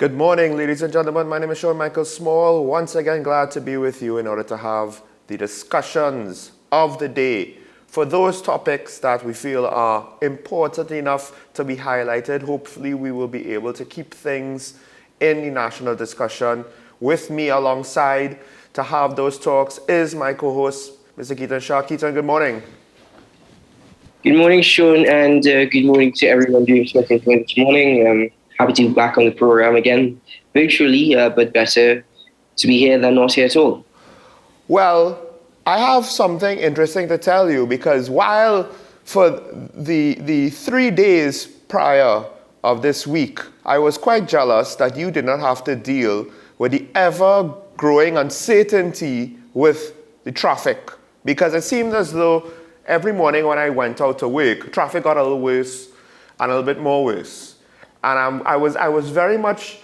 Good morning, ladies and gentlemen. My name is Sean Michael Small. Once again, glad to be with you in order to have the discussions of the day for those topics that we feel are important enough to be highlighted. Hopefully, we will be able to keep things in the national discussion. With me alongside to have those talks is my co-host, Mr. Keaton Shah. Keaton, good morning. Good morning, Sean, and good morning to everyone doing something this morning. Happy to be back on the program again, virtually, but better to be here than not here at all. Well, I have something interesting to tell you because while for the 3 days prior of this week, I was quite jealous that you did not have to deal with the ever-growing uncertainty with the traffic, because it seemed as though every morning when I went out to work, traffic got a little worse and a little bit more worse. And I was very much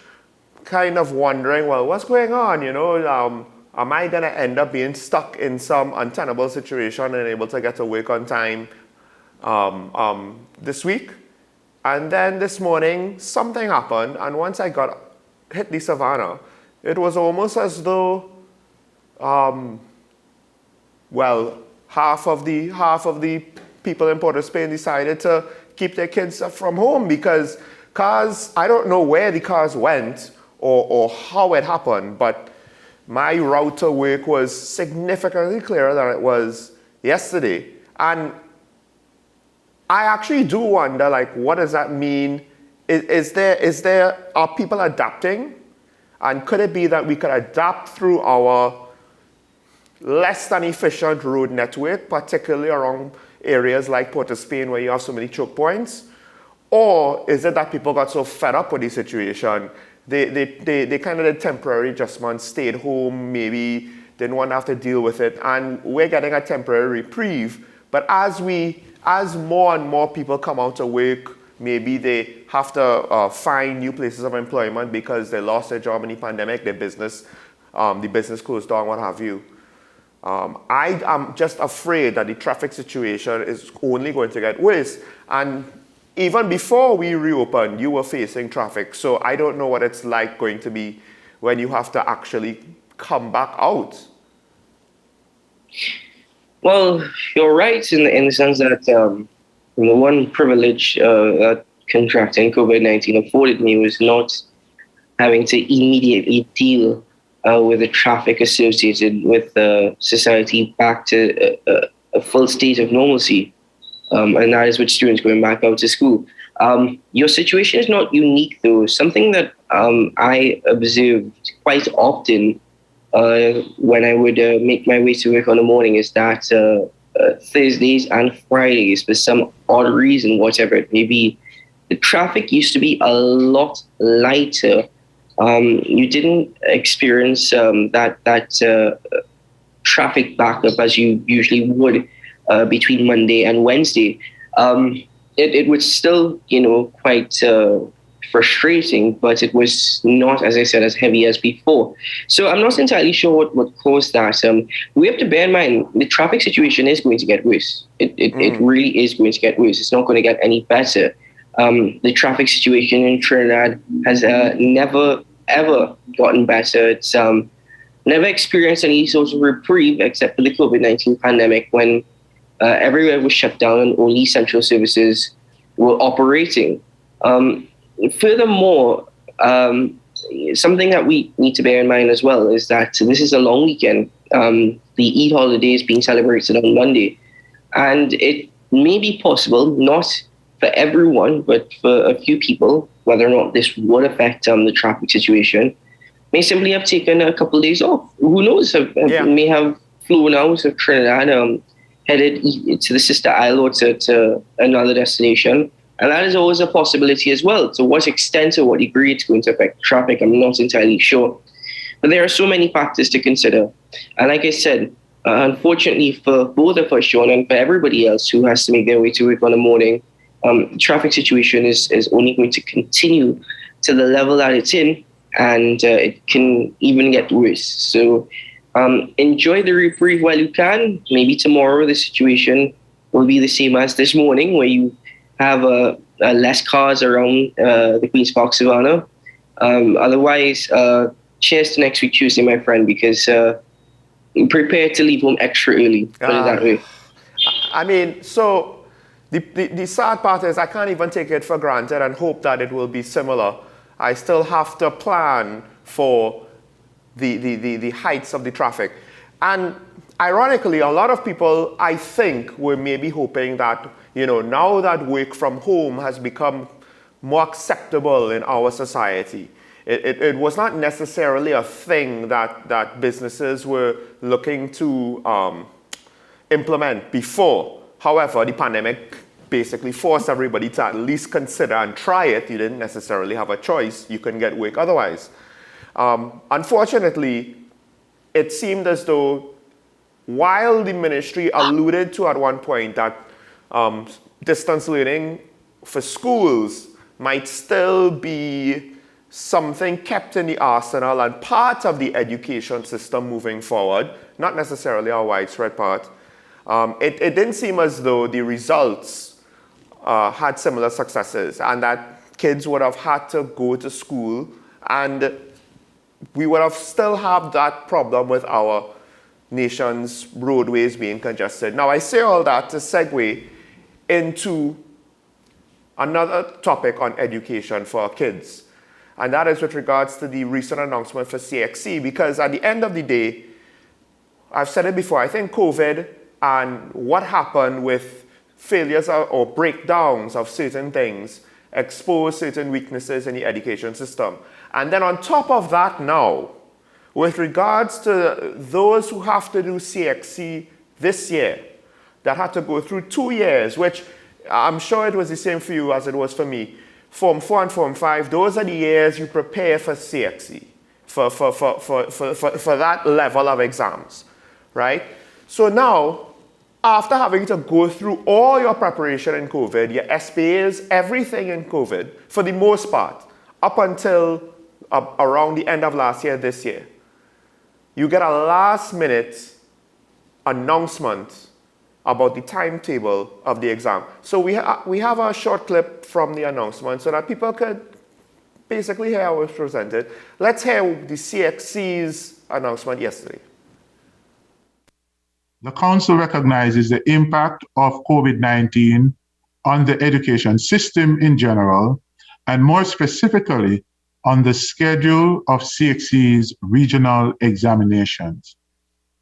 kind of wondering, well, what's going on? Am I going to end up being stuck in some untenable situation and able to get to work on time this week? And then this morning, something happened. And once I hit the Savannah, it was almost as though, half of the people in Port of Spain decided to keep their kids from home because cars, I don't know where the cars went or how it happened, but my route to work was significantly clearer than it was yesterday. And I actually do wonder, what does that mean? Are people adapting? And could it be that we could adapt through our less than efficient road network, particularly around areas like Port of Spain where you have so many choke points? Or is it that people got so fed up with the situation, they kind of did temporary adjustments, stayed home, maybe didn't want to have to deal with it, and we're getting a temporary reprieve. But as more and more people come out to work, maybe they have to find new places of employment because they lost their job in the pandemic, the business closed down, what have you. I am just afraid that the traffic situation is only going to get worse. And even before we reopened, you were facing traffic. So I don't know what it's going to be when you have to actually come back out. Well, you're right in the sense that the one privilege that contracting COVID-19 afforded me was not having to immediately deal with the traffic associated with society back to a full state of normalcy. And that is with students going back out to school. Your situation is not unique, though. Something that I observed quite often when I would make my way to work on the morning is that Thursdays and Fridays, for some odd reason, whatever it may be, the traffic used to be a lot lighter. You didn't experience that traffic backup as you usually would between Monday and Wednesday. It was still, quite frustrating, but it was not, as I said, as heavy as before. So I'm not entirely sure what caused that. We have to bear in mind the traffic situation is going to get worse. It really is going to get worse. It's not going to get any better. The traffic situation in Trinidad has never, ever gotten better. It's never experienced any sort of reprieve except for the COVID-19 pandemic when everywhere was shut down and only essential services were operating. Furthermore, something that we need to bear in mind as well is that this is a long weekend. The Eid holiday is being celebrated on Monday. And it may be possible, not for everyone, but for a few people, whether or not this would affect the traffic situation, may simply have taken a couple of days off. Who knows? May have flown out of Trinidad, headed to the sister isle or to another destination. And that is always a possibility as well. To what extent or what degree it's going to affect traffic, I'm not entirely sure. But there are so many factors to consider. And like I said, unfortunately for both of us, Sean, and for everybody else who has to make their way to work on the morning, traffic situation is only going to continue to the level that it's in, and it can even get worse. So enjoy the reprieve while you can. Maybe tomorrow the situation will be the same as this morning, where you have less cars around the Queen's Park Savannah. Otherwise, cheers to next week Tuesday, my friend, because prepare to leave home extra early. Put it that way. I mean, so the sad part is I can't even take it for granted and hope that it will be similar. I still have to plan for the heights of the traffic. And ironically, a lot of people, I think, were maybe hoping that, now that work from home has become more acceptable in our society, it was not necessarily a thing that businesses were looking to implement before. However, the pandemic basically forced everybody to at least consider and try it. You didn't necessarily have a choice. You couldn't get work otherwise. Unfortunately, it seemed as though while the ministry alluded to at one point that distance learning for schools might still be something kept in the arsenal and part of the education system moving forward, not necessarily a widespread part, it didn't seem as though the results had similar successes and that kids would have had to go to school and we would have still have that problem with our nation's roadways being congested. Now, I say all that to segue into another topic on education for our kids, and that is with regards to the recent announcement for CXC, because at the end of the day, I've said it before, I think COVID and what happened with failures or breakdowns of certain things expose certain weaknesses in the education system. And then on top of that now, with regards to those who have to do CXC this year, that had to go through 2 years, which I'm sure it was the same for you as it was for me. Form 4 and Form 5, those are the years you prepare for CXC, for that level of exams, right? So now, after having to go through all your preparation in COVID, your SPAs, everything in COVID, for the most part, up until around the end of last year, this year, you get a last-minute announcement about the timetable of the exam. So we have a short clip from the announcement so that people could basically hear how it was presented. Let's hear the CXC's announcement yesterday. The Council recognizes the impact of COVID-19 on the education system in general, and more specifically on the schedule of CXC's regional examinations.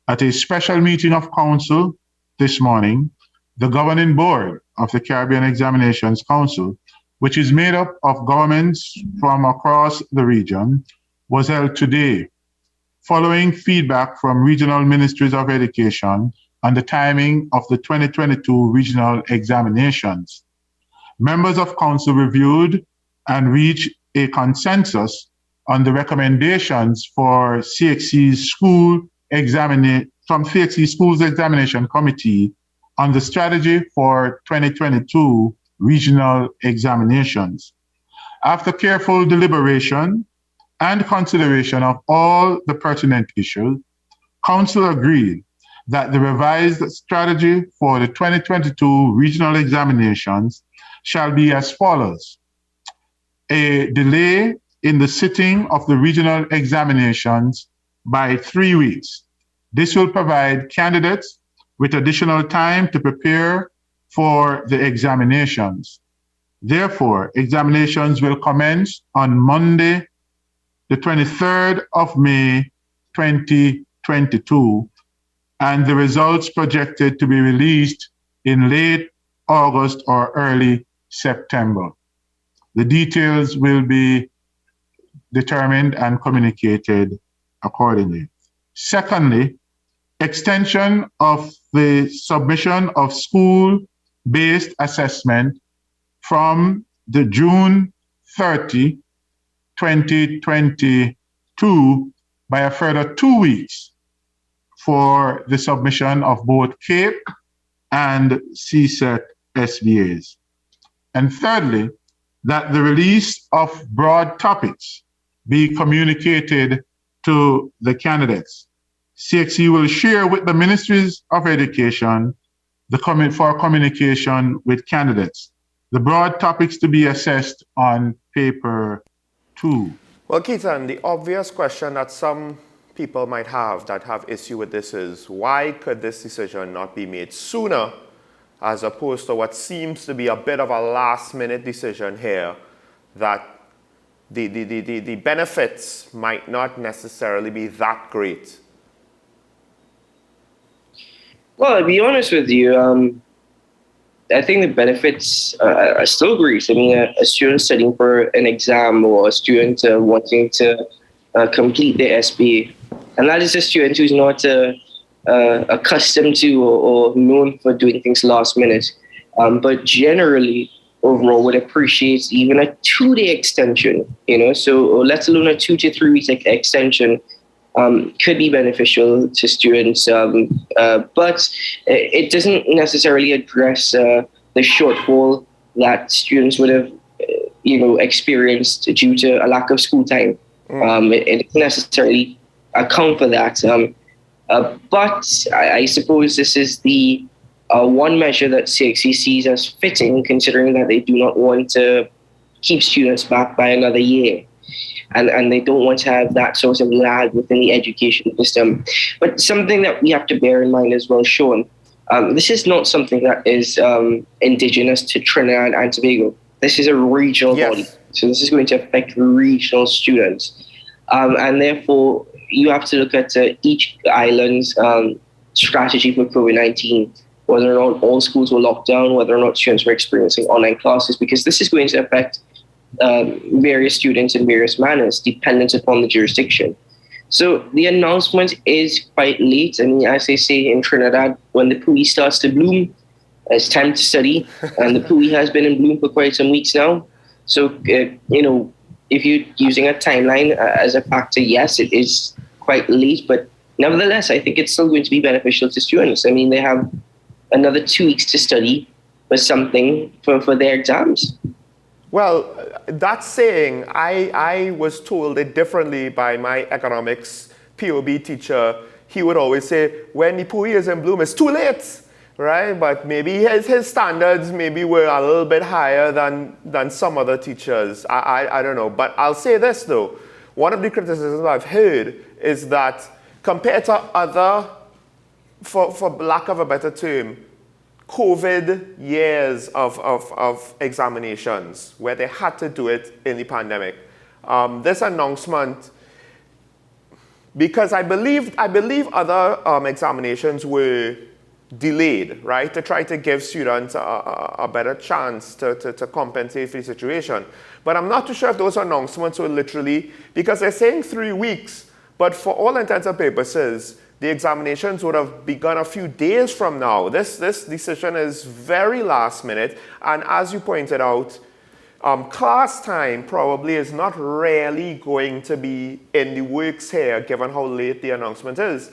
At a special meeting of Council this morning, the governing board of the Caribbean Examinations Council, which is made up of governments from across the region, was held today, following feedback from regional ministries of education on the timing of the 2022 regional examinations. Members of Council reviewed and reached a consensus on the recommendations for CXC's Schools Examination Committee on the strategy for 2022 regional examinations. After careful deliberation and consideration of all the pertinent issues, Council agreed that the revised strategy for the 2022 regional examinations shall be as follows: a delay in the sitting of the regional examinations by 3 weeks. This will provide candidates with additional time to prepare for the examinations. Therefore, examinations will commence on Monday, the 23rd of May, 2022, and the results projected to be released in late August or early September. The details will be determined and communicated accordingly. Secondly, extension of the submission of school-based assessment from the June 30, 2022 by a further 2 weeks for the submission of both CAPE and CSET SBAs. And thirdly, that the release of broad topics be communicated to the candidates. CXC will share with the Ministries of Education for communication with candidates. The broad topics to be assessed on paper 2. Well, Keaton, the obvious question that some people might have that have issue with this is why could this decision not be made sooner as opposed to what seems to be a bit of a last minute decision here that the benefits might not necessarily be that great? Well, I'll be honest with you. I think the benefits are still great. I mean, a student studying for an exam or a student wanting to complete their SBA, and that is a student who's not accustomed to or known for doing things last minute, but generally overall would appreciate even a 2-day extension, so let alone a 2 to 3 week extension could be beneficial to students, but it doesn't necessarily address the shortfall that students would have, experienced due to a lack of school time. It doesn't necessarily account for that. But I suppose this is the one measure that CXC sees as fitting, considering that they do not want to keep students back by another year. And they don't want to have that sort of lag within the education system. But something that we have to bear in mind as well, Sean, this is not something that is indigenous to Trinidad and Tobago. This is a regional body. So this is going to affect regional students. And therefore, you have to look at each island's strategy for COVID-19, whether or not all schools were locked down, whether or not students were experiencing online classes, because this is going to affect various students in various manners, dependent upon the jurisdiction. So the announcement is quite late. I mean, as they say in Trinidad, when the pui starts to bloom, it's time to study. And the pui has been in bloom for quite some weeks now. So, if you're using a timeline as a factor, yes, it is quite late. But nevertheless, I think it's still going to be beneficial to students. I mean, they have another 2 weeks to study for something for their exams. Well, that saying, I was told it differently by my economics POB teacher. He would always say, when the pui is in bloom, it's too late, right? But maybe his standards maybe were a little bit higher than some other teachers. I don't know. But I'll say this, though. One of the criticisms I've heard is that compared to other, for lack of a better term, COVID years of examinations where they had to do it in the pandemic. This announcement, because I believe other examinations were delayed, right, to try to give students a better chance to compensate for the situation. But I'm not too sure if those announcements were literally, because they're saying 3 weeks, but for all intents and purposes, the examinations would have begun a few days from now. This decision is very last minute. And as you pointed out, class time probably is not really going to be in the works here, given how late the announcement is.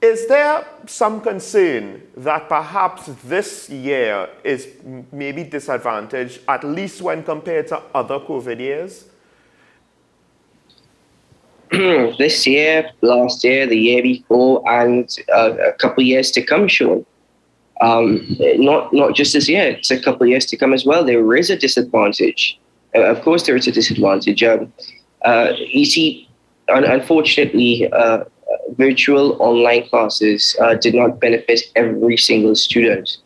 Is there some concern that perhaps this year is maybe disadvantaged, at least when compared to other COVID years? This year, last year, the year before, and a couple of years to come, Sean. Not just this year, it's a couple of years to come as well. There is a disadvantage. Of course, there is a disadvantage. You see, unfortunately, virtual online classes did not benefit every single student,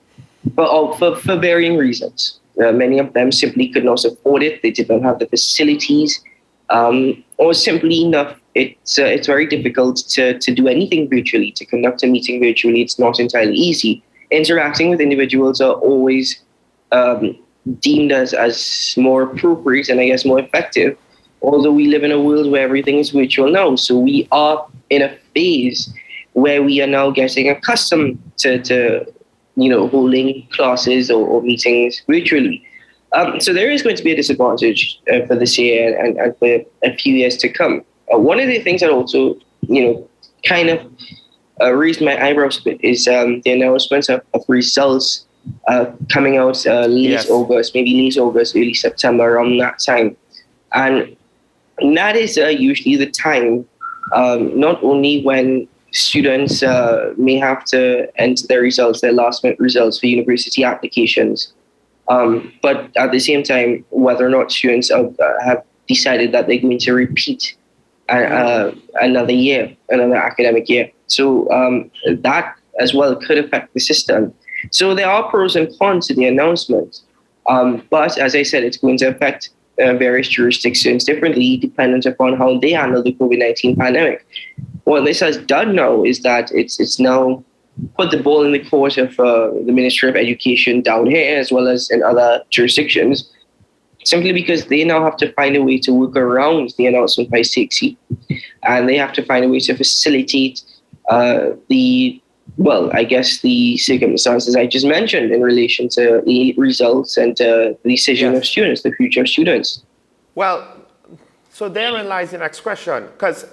but for varying reasons. Many of them simply could not afford it. They did not have the facilities. Or simply enough, it's very difficult to do anything virtually, to conduct a meeting virtually. It's not entirely easy. Interacting with individuals are always deemed as more appropriate and I guess more effective, although we live in a world where everything is virtual now. So we are in a phase where we are now getting accustomed to holding classes or meetings virtually. So there is going to be a disadvantage for this year and for a few years to come. One of the things that also, kind of raised my eyebrows a bit is the announcement of results coming out late August, maybe late August, early September, around that time. And that is usually the time, not only when students may have to enter their results, their last minute results for university applications, but at the same time, whether or not students have decided that they're going to repeat another year, another academic year. So that as well could affect the system. So there are pros and cons to the announcement. But as I said, it's going to affect various jurisdictions differently, dependent upon how they handle the COVID-19 pandemic. What this has done now is that it's now put the ball in the court of the Ministry of Education down here, as well as in other jurisdictions, simply because they now have to find a way to work around the announcement by CXC. And they have to find a way to facilitate the circumstances I just mentioned in relation to the results and the decision of students, the future of students. Well, so therein lies the next question, because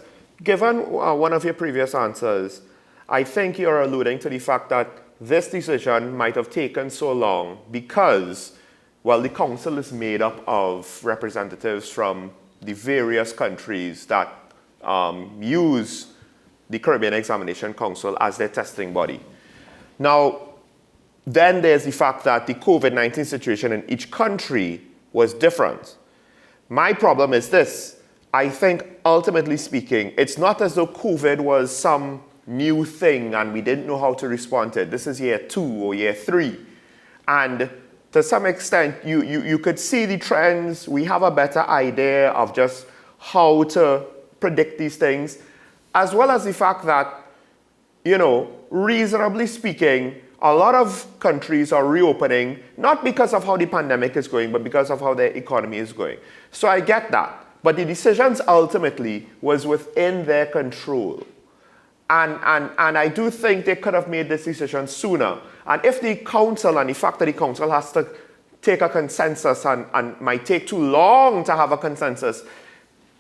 given one of your previous answers, I think you're alluding to the fact that this decision might have taken so long because, well, the council is made up of representatives from the various countries that use the Caribbean Examination Council as their testing body. Now, then there's the fact that the COVID-19 situation in each country was different. My problem is this. I think, ultimately speaking, it's not as though COVID was some new thing and we didn't know how to respond to it. This is year 2 or year 3. And to some extent, you could see the trends. We have a better idea of just how to predict these things, as well as the fact that, reasonably speaking, a lot of countries are reopening, not because of how the pandemic is going, but because of how their economy is going. So I get that. But the decisions ultimately was within their control. And I do think they could have made this decision sooner. And if the council, and the fact that the council has to take a consensus and might take too long to have a consensus,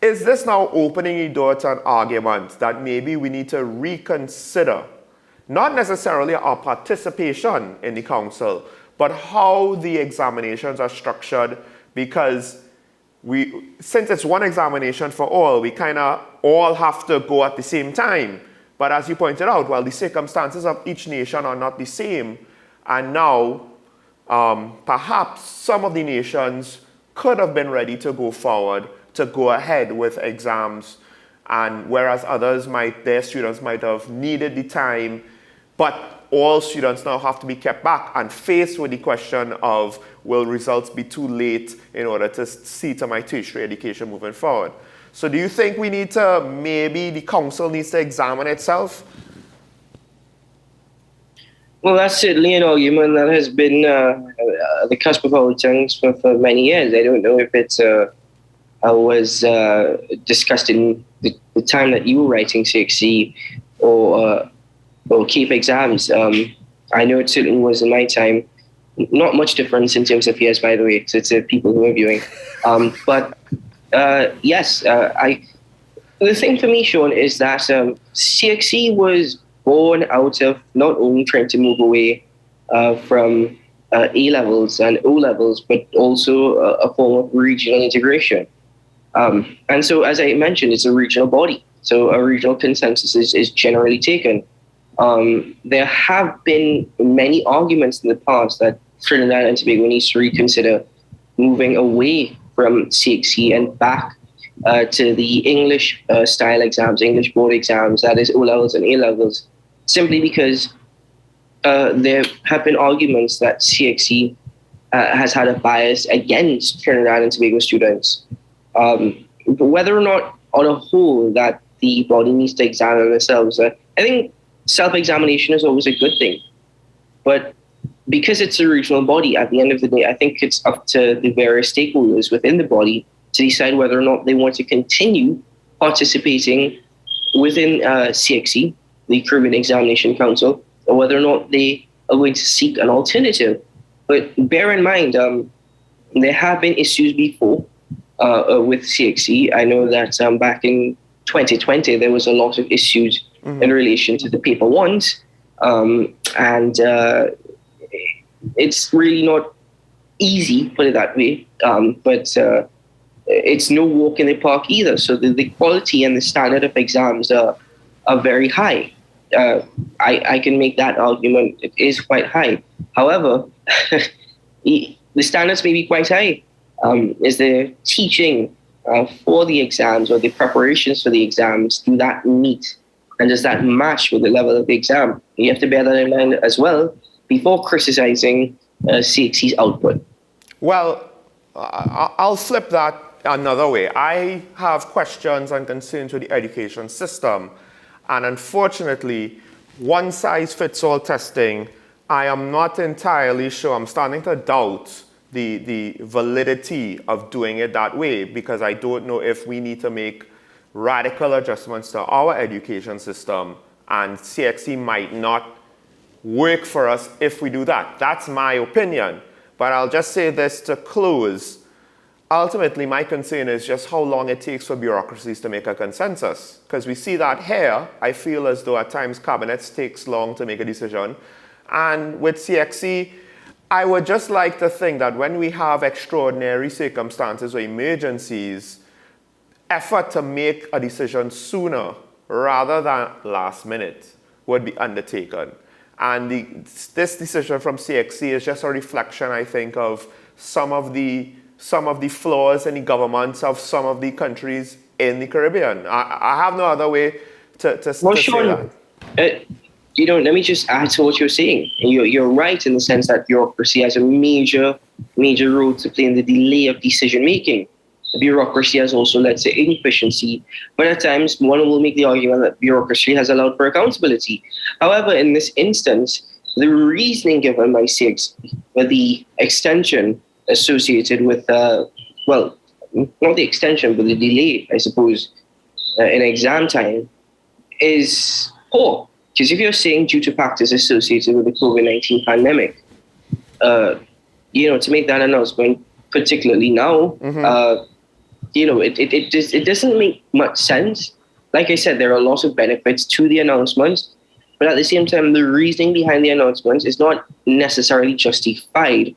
is this now opening the door to an argument that maybe we need to reconsider, not necessarily our participation in the council, but how the examinations are structured? Because since it's one examination for all, we kind of all have to go at the same time. But as you pointed out, well, the circumstances of each nation are not the same. And now, perhaps some of the nations could have been ready to go forward, to go ahead with exams, and whereas others their students might have needed the time, but all students now have to be kept back and faced with the question of, will results be too late in order to see to my tertiary education moving forward? So do you think we need to, maybe the council needs to examine itself? Well, that's certainly an argument that has been the cusp of our tongues for many years. I don't know if it was discussed in the time that you were writing CXC or CAPE exams. I know it certainly was in my time. Not much difference in terms of years, by the way, to people who are viewing. But yes, the thing for me, Sean, is that CXC was born out of not only trying to move away from A-levels and O-levels, but also a form of regional integration. And so, as I mentioned, it's a regional body. So a regional consensus is generally taken. There have been many arguments in the past that Trinidad and Tobago needs to reconsider moving away from CXC and back to the English style exams, English board exams, that is O-levels and A-levels, simply because there have been arguments that CXC has had a bias against Trinidad and Tobago students. Whether or not on a whole that the body needs to examine themselves, I think self-examination is always a good thing. But because it's a regional body, at the end of the day, I think it's up to the various stakeholders within the body to decide whether or not they want to continue participating within CXC, the Caribbean Examination Council, or whether or not they are going to seek an alternative. But bear in mind, there have been issues before with CXC. I know that back in 2020, there was a lot of issues in relation to the paper ones. And it's really not easy, put it that way. But it's no walk in the park either. So the quality and the standard of exams are very high. I can make that argument. It is quite high. However, the standards may be quite high. Is the teaching for the exams or the preparations for the exams, do that meet and does that match with the level of the exam? You have to bear that in mind as well before criticizing CXC's output. Well, I'll flip that another way. I have questions and concerns with the education system. And unfortunately, one-size-fits-all testing, I am not entirely sure. I'm starting to doubt the validity of doing it that way, because I don't know if we need to make radical adjustments to our education system, and CXC might not work for us if we do that. That's my opinion. But I'll just say this to close. Ultimately, my concern is just how long it takes for bureaucracies to make a consensus. Because we see that here, I feel as though at times cabinets takes long to make a decision. And with CXC, I would just like to think that when we have extraordinary circumstances or emergencies, effort to make a decision sooner rather than last minute would be undertaken. And this decision from CXC is just a reflection, I think, of some of the flaws in the governments of some of the countries in the Caribbean. I have no other way to Well, say Sean, that. Let me just add to what you're saying. You're right in the sense that bureaucracy has a major role to play in the delay of decision making. The bureaucracy has also led to inefficiency, but at times one will make the argument that bureaucracy has allowed for accountability. However, in this instance, the reasoning given by CXC for the extension associated with, well, not the extension, but the delay, I suppose, in exam time is poor. Because if you're saying due to factors associated with the COVID-19 pandemic, to make that announcement, particularly now, it doesn't make much sense. Like I said, there are lots of benefits to the announcement, but at the same time, the reasoning behind the announcement is not necessarily justified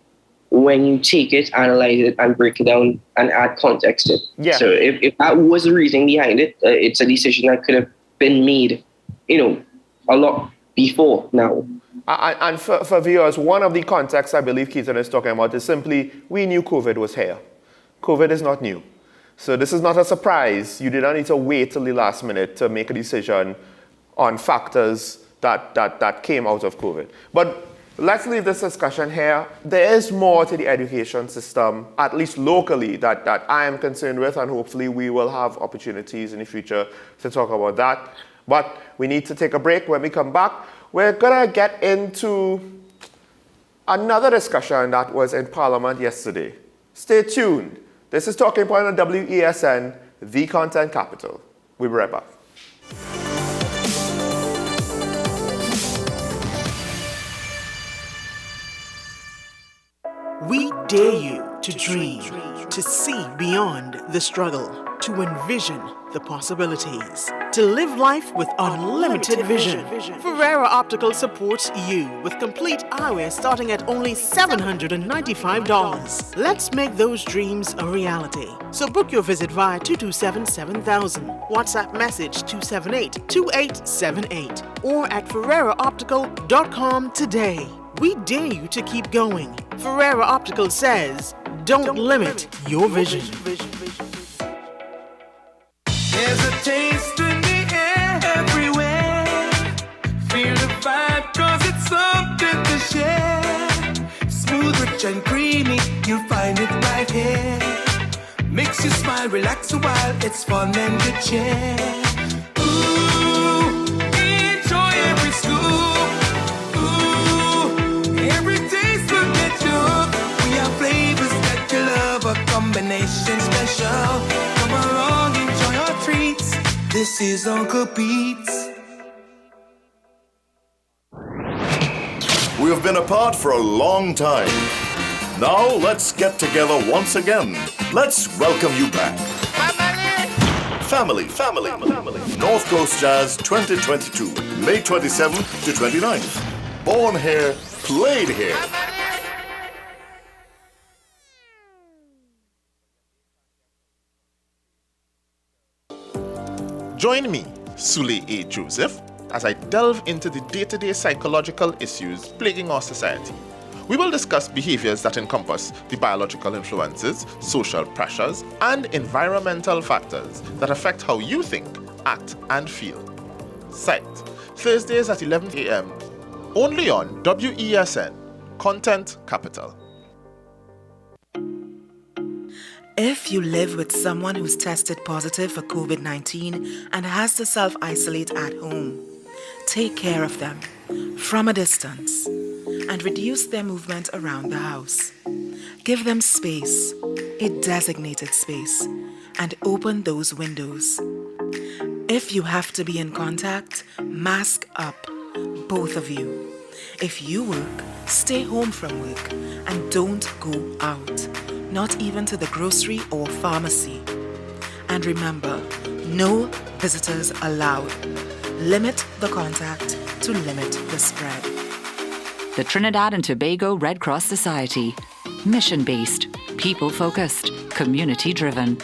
when you take it, analyze it, and break it down and add context to it. Yeah. So if that was the reasoning behind it, it's a decision that could have been made, a lot before now. And for viewers, one of the contexts I believe Keaton is talking about is simply, we knew COVID was here. COVID is not new. So this is not a surprise. You did not need to wait till the last minute to make a decision on factors that came out of COVID. But let's leave this discussion here. There is more to the education system, at least locally, that I am concerned with, and hopefully we will have opportunities in the future to talk about that. But we need to take a break. When we come back, we're going to get into another discussion that was in Parliament yesterday. Stay tuned. This is Talking Point on WESN, the content capital. We'll be right back. We dare you to dream, to see beyond the struggle, to envision the possibilities, to live life with unlimited vision. Ferrera Optical supports you with complete eyewear starting at only $795. Let's make those dreams a reality. So book your visit via 227-7000, WhatsApp message 278-2878, or at FerreraOptical.com today. We dare you to keep going. Ferrera Optical says, don't limit your vision. There's a taste in the air everywhere. Feel the vibe, cause it's something to share. Smooth, rich and creamy, you'll find it right here. Makes you smile, relax a while, it's fun and good cheer. Ooh, enjoy every scoop. Every taste will get you hooked. We have flavors that you love, a combination special. Come along, enjoy your treats. This is Uncle Pete's. We have been apart for a long time. Now let's get together once again. Let's welcome you back. Family. North Coast Jazz 2022, May 27th to 29th. Born here, played here. Join me, Sule A. Joseph, as I delve into the day-to-day psychological issues plaguing our society. We will discuss behaviors that encompass the biological influences, social pressures, and environmental factors that affect how you think, act, and feel. Sight, Thursdays at 11 a.m. Only on WESN, Content Capital. If you live with someone who's tested positive for COVID-19 and has to self-isolate at home, take care of them from a distance and reduce their movement around the house. Give them space, a designated space, and open those windows. If you have to be in contact, mask up, both of you. If you work, stay home from work and don't go out, not even to the grocery or pharmacy. And remember, no visitors allowed. Limit the contact to limit the spread. The Trinidad and Tobago Red Cross Society. Mission-based, people-focused, community-driven.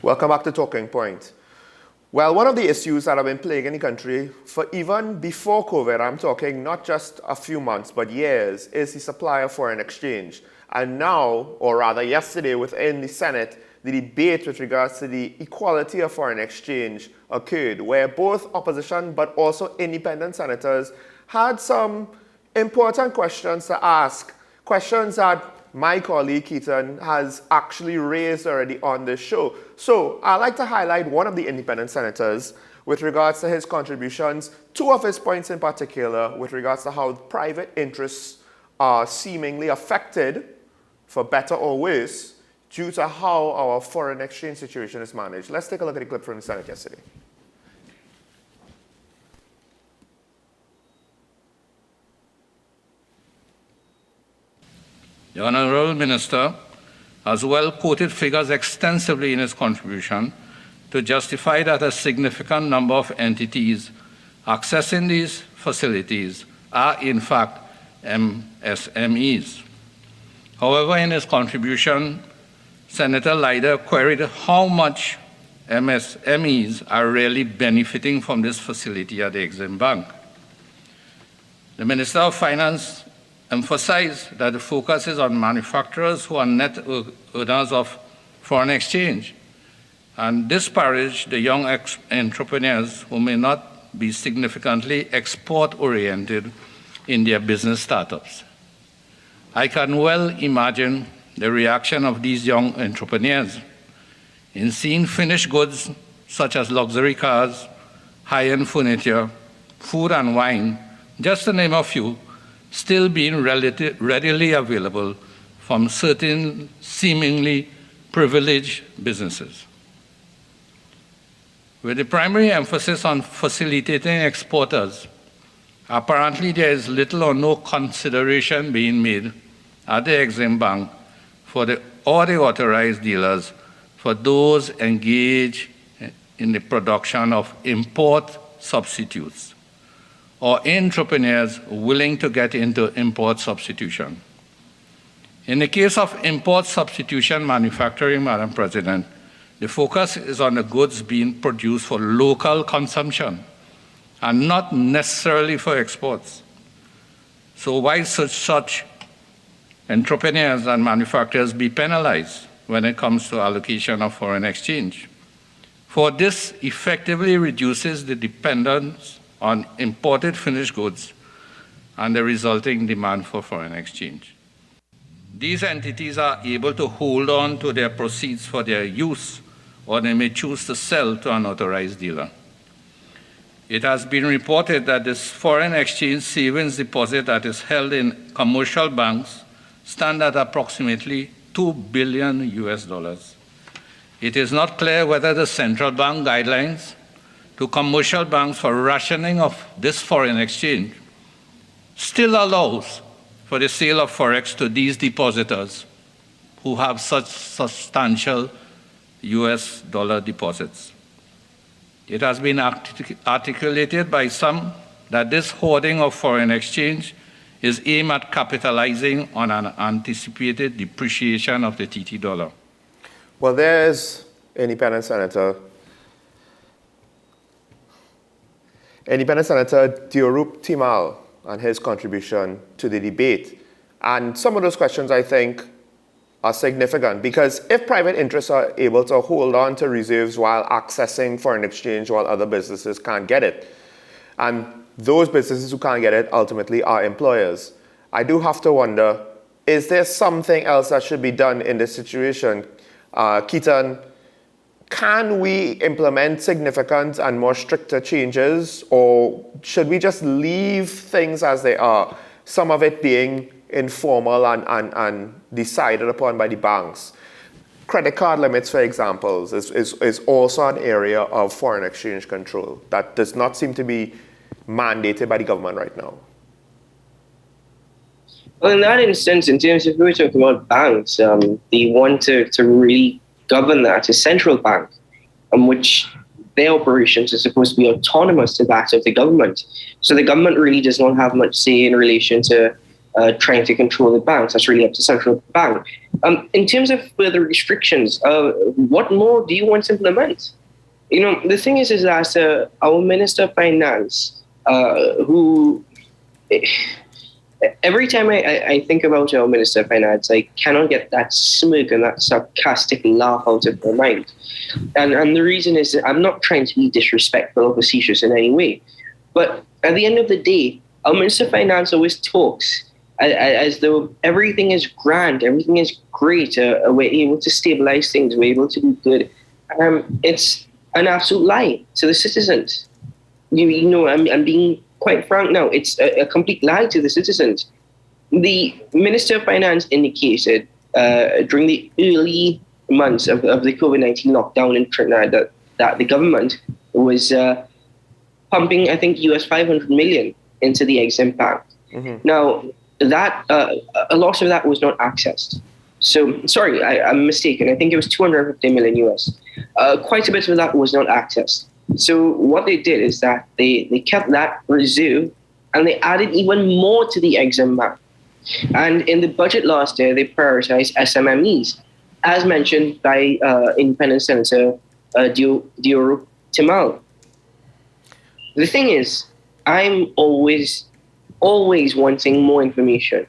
Welcome back to Talking Point. Well, one of the issues that have been plaguing the country for even before COVID, I'm talking not just a few months, but years, is the supply of foreign exchange. And now, or rather yesterday within the Senate, the debate with regards to the equality of foreign exchange occurred, where both opposition but also independent senators had some important questions to ask, questions that my colleague Keaton has actually raised already on this show. So I'd like to highlight one of the independent senators with regards to his contributions, two of his points in particular with regards to how private interests are seemingly affected, for better or worse, due to how our foreign exchange situation is managed. Let's take a look at the clip from the Senate yesterday. The Honourable Minister has well quoted figures extensively in his contribution to justify that a significant number of entities accessing these facilities are in fact MSMEs. However, in his contribution, Senator Leiter queried how much MSMEs are really benefiting from this facility at the Exim Bank. The Minister of Finance emphasized that the focus is on manufacturers who are net earners of foreign exchange and disparage the young entrepreneurs who may not be significantly export-oriented in their business startups. I can well imagine the reaction of these young entrepreneurs in seeing finished goods such as luxury cars, high-end furniture, food and wine, just to name a few, still being readily available from certain seemingly privileged businesses. With the primary emphasis on facilitating exporters, apparently there is little or no consideration being made at the Exim Bank for the authorized dealers, for those engaged in the production of import substitutes, or entrepreneurs willing to get into import substitution. In the case of import substitution manufacturing, Madam President, the focus is on the goods being produced for local consumption and not necessarily for exports. So why should such entrepreneurs and manufacturers be penalized when it comes to allocation of foreign exchange? For this effectively reduces the dependence on imported finished goods and the resulting demand for foreign exchange. These entities are able to hold on to their proceeds for their use, or they may choose to sell to an authorized dealer. It has been reported that this foreign exchange savings deposit that is held in commercial banks stand at approximately $2 billion. It is not clear whether the central bank guidelines to commercial banks for rationing of this foreign exchange still allows for the sale of forex to these depositors who have such substantial US dollar deposits. It has been articulated by some that this hoarding of foreign exchange is aimed at capitalizing on an anticipated depreciation of the TT dollar. Well, there's independent Senator Independent Senator Diorup Timal and his contribution to the debate. And some of those questions, I think, are significant because if private interests are able to hold on to reserves while accessing foreign exchange while other businesses can't get it, and those businesses who can't get it ultimately are employers, I do have to wonder, is there something else that should be done in this situation? Keaton, can we implement significant and more stricter changes, or should we just leave things as they are, some of it being informal and decided upon by the banks? Credit card limits, for example, is also an area of foreign exchange control that does not seem to be mandated by the government right now. Well, in that instance, in terms of we're talking about banks, they want to really govern that, a central bank, in which their operations are supposed to be autonomous to that of the government. So the government really does not have much say in relation to trying to control the banks. That's really up to central bank. In terms of further restrictions, what more do you want to implement? You know, the thing is that our Minister of Finance, who every time I think about our Minister of Finance, I cannot get that smirk and that sarcastic laugh out of my mind. And the reason is that I'm not trying to be disrespectful or facetious in any way. But at the end of the day, our Minister of Finance always talks as though everything is grand, everything is great, we're able to stabilize things, we're able to do good. It's an absolute lie to the citizens. You know, I'm being quite frank now. It's a complete lie to the citizens. The Minister of Finance indicated during the early months of the COVID-19 lockdown in Trinidad that the government was pumping, I think, US $500 million into the Exim Bank. Mm-hmm. Now, that a lot of that was not accessed. So, sorry, I'm mistaken. I think it was 250 million US. Quite a bit of that was not accessed. So what they did is that they kept that reserve and they added even more to the Exim Bank. And in the budget last year, they prioritized SMMEs, as mentioned by Independent Senator Diorup Timal. The thing is, I'm always wanting more information.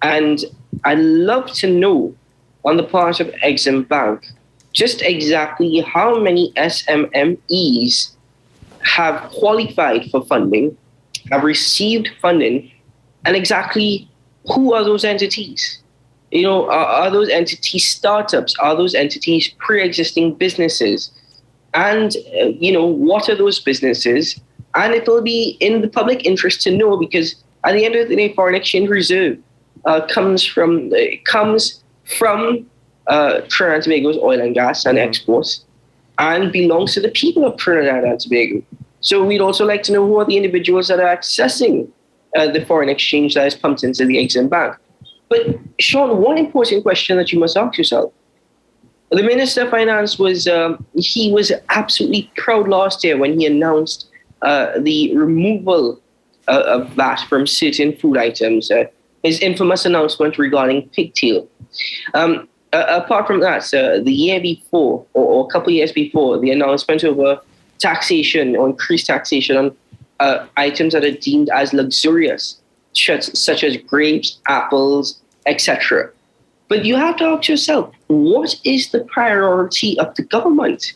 And I'd love to know on the part of Exim Bank just exactly how many SMMEs have qualified for funding, have received funding, and exactly who are those entities? You know, are those entities startups? Are those entities pre-existing businesses? And, you know, what are those businesses? And it will be in the public interest to know, because at the end of the day, foreign exchange reserve comes from Trinidad and Tobago's oil and gas and exports, and belongs to the people of Trinidad and Tobago. So we'd also like to know who are the individuals that are accessing the foreign exchange that is pumped into the Exim Bank. But Sean, one important question that you must ask yourself. The Minister of Finance was absolutely proud last year when he announced the removal of VAT from certain food items. His infamous announcement regarding pigtail. Apart from that, the year before, or a couple of years before, the announcement of taxation or increased taxation on items that are deemed as luxurious, such as grapes, apples, etc. But you have to ask yourself, what is the priority of the government?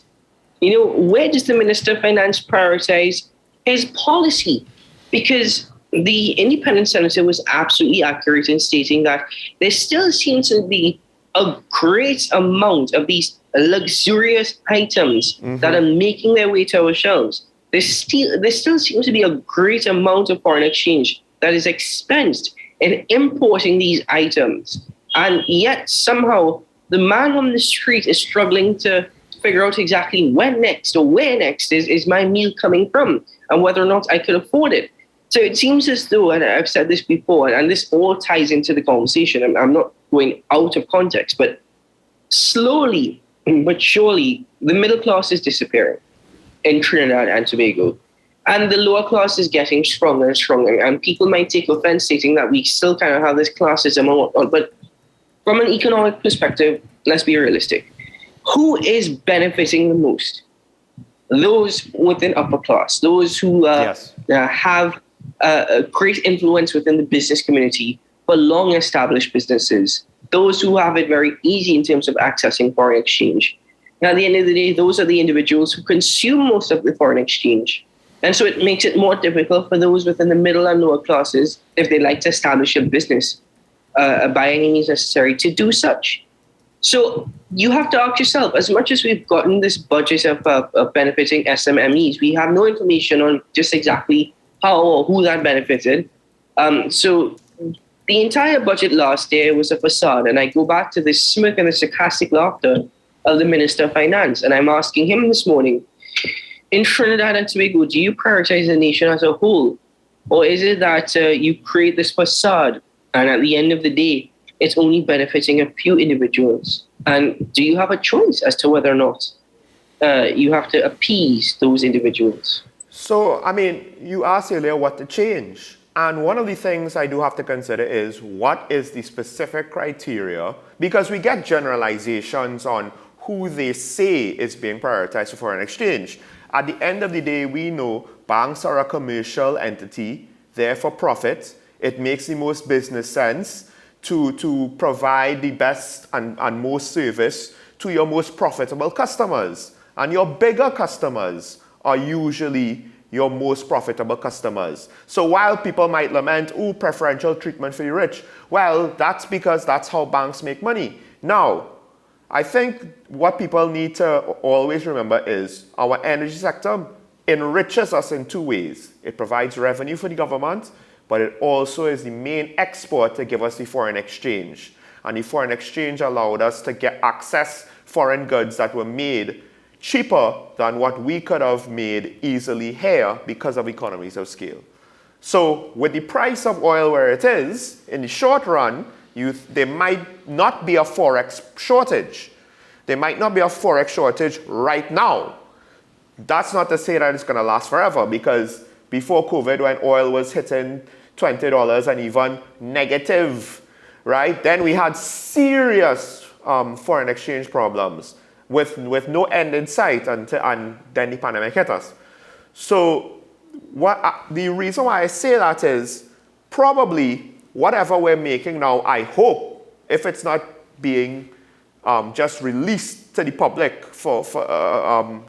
You know, where does the Minister of Finance prioritize his policy? Because the Independent Senator was absolutely accurate in stating that there still seems to be a great amount of these luxurious items that are making their way to our shelves. There still seems to be a great amount of foreign exchange that is expensed in importing these items. And yet somehow the man on the street is struggling to figure out exactly when next or where next is my meal coming from and whether or not I could afford it. So it seems as though, and I've said this before, and this all ties into the conversation, I'm not going out of context, but slowly but surely the middle class is disappearing in Trinidad and Tobago. And the lower class is getting stronger and stronger. And people might take offense stating that we still kind of have this classism and whatnot. But from an economic perspective, let's be realistic. Who is benefiting the most? those within upper class, those who have a great influence within the business community for long-established businesses, those who have it very easy in terms of accessing foreign exchange. Now, at the end of the day, those are the individuals who consume most of the foreign exchange. And so it makes it more difficult for those within the middle and lower classes, if they like to establish a business by any means necessary, to do such. So you have to ask yourself, as much as we've gotten this budget of benefiting SMMEs, we have no information on just exactly how or who that benefited. So the entire budget last year was a facade. And I go back to the smirk and the sarcastic laughter of the Minister of Finance. And I'm asking him this morning, in Trinidad and Tobago, do you prioritize the nation as a whole? Or is it that you create this facade and at the end of the day, it's only benefiting a few individuals? And do you have a choice as to whether or not you have to appease those individuals? So, I mean, you asked earlier what to change. And one of the things I do have to consider is what is the specific criteria? Because we get generalizations on who they say is being prioritized for foreign exchange. At the end of the day, we know banks are a commercial entity, they're for profit. It makes the most business sense to provide the best and most service to your most profitable customers. And your bigger customers are usually your most profitable customers. So while people might lament, preferential treatment for the rich, well, that's because that's how banks make money. Now, I think what people need to always remember is our energy sector enriches us in two ways. It provides revenue for the government, but it also is the main export to give us the foreign exchange. And the foreign exchange allowed us to get access foreign goods that were made cheaper than what we could have made easily here because of economies of scale. So with the price of oil where it is, in the short run, there might not be a forex shortage. There might not be a forex shortage right now. That's not to say that it's going to last forever, because before COVID, when oil was hitting $20 and even negative, right? Then we had serious foreign exchange problems with no end in sight, and then the pandemic hit us. So the reason why I say that is probably whatever we're making now, I hope, if it's not being just released to the public for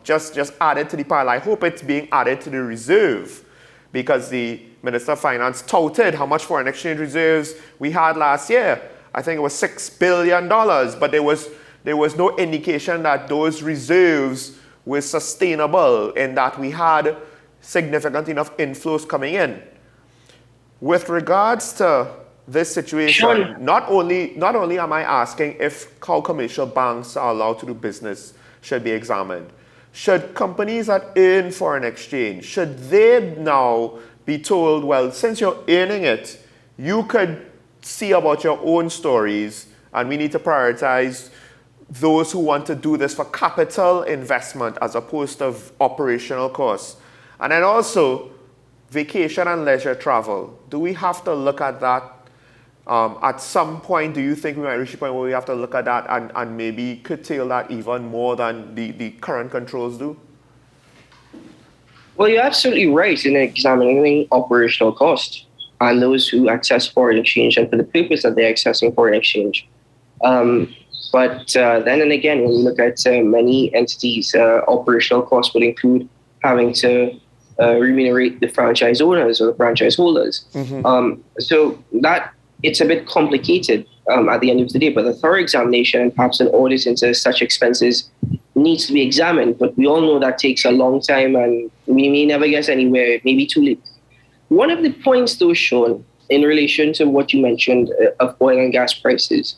just added to the pile, I hope it's being added to the reserve, because the Minister of Finance touted how much foreign exchange reserves we had last year. I think it was $6 billion, but there was no indication that those reserves were sustainable, in that we had significant enough inflows coming in. With regards to this situation, not only am I asking if how commercial banks are allowed to do business should be examined. Should companies that earn foreign exchange, should they now be told, well, since you're earning it, you could see about your own stories, and we need to prioritize those who want to do this for capital investment as opposed to operational costs? And then also, vacation and leisure travel. Do we have to look at that? At some point, do you think we might reach a point where we have to look at that and maybe curtail that even more than the current controls do? Well, you're absolutely right in examining operational cost and those who access foreign exchange and for the purpose that they're accessing foreign exchange. But then and again, when we look at many entities, operational costs would include having to remunerate the franchise owners or the franchise holders. Mm-hmm. So that it's a bit complicated at the end of the day, but a thorough examination and perhaps an audit into such expenses needs to be examined. But we all know that takes a long time, and we may never get anywhere. It may be too late. One of the points, though, Sean, in relation to what you mentioned of oil and gas prices,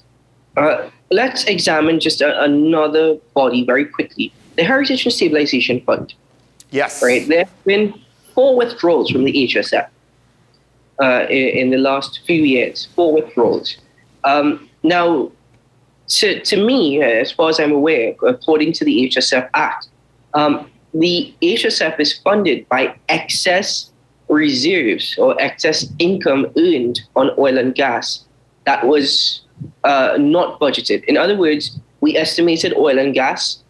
let's examine just another body very quickly. The Heritage and Stabilization Fund. Yes. Right. There have been 4 withdrawals from the HSF in the last few years. 4 withdrawals. Now, to me, as far as I'm aware, according to the HSF Act, the HSF is funded by excess reserves or excess income earned on oil and gas that was not budgeted. In other words, we estimated oil and gas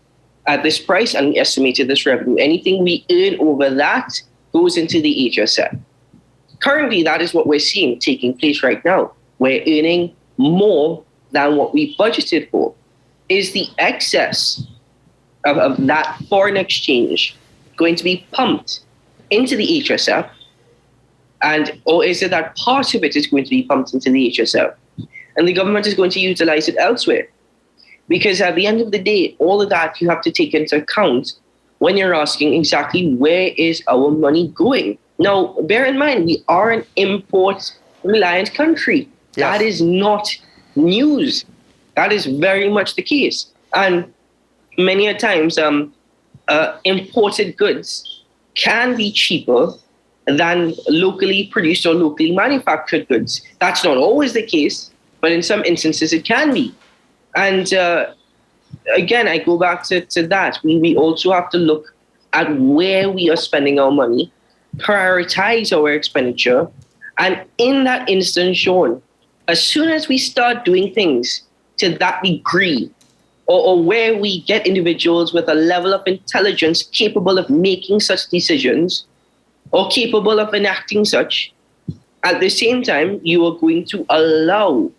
at this price and we estimated this revenue. Anything we earn over that goes into the HSF. Currently, that is what we're seeing taking place right now. We're earning more than what we budgeted for. Is the excess of that foreign exchange going to be pumped into the HSF? Or is it that part of it is going to be pumped into the HSF? And the government is going to utilize it elsewhere. Because at the end of the day, all of that you have to take into account when you're asking exactly where is our money going. Now, bear in mind, we are an import-reliant country. Yes. That is not news. That is very much the case. And many a times, imported goods can be cheaper than locally produced or locally manufactured goods. That's not always the case, but in some instances it can be. And again, I go back to that. We also have to look at where we are spending our money, prioritize our expenditure, and in that instance, Sean, as soon as we start doing things to that degree, or where we get individuals with a level of intelligence capable of making such decisions, or capable of enacting such, at the same time, you are going to allow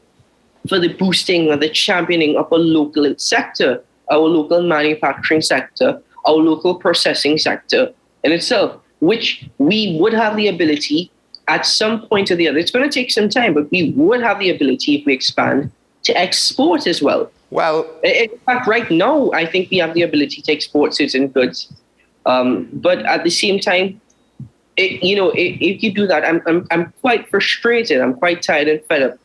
for the boosting or the championing of a local sector, our local manufacturing sector, our local processing sector in itself, which we would have the ability at some point or the other. It's going to take some time, but we would have the ability, if we expand, to export as well. Well, in fact, right now, I think we have the ability to export certain goods. But at the same time, if you do that, I'm quite frustrated. I'm quite tired and fed up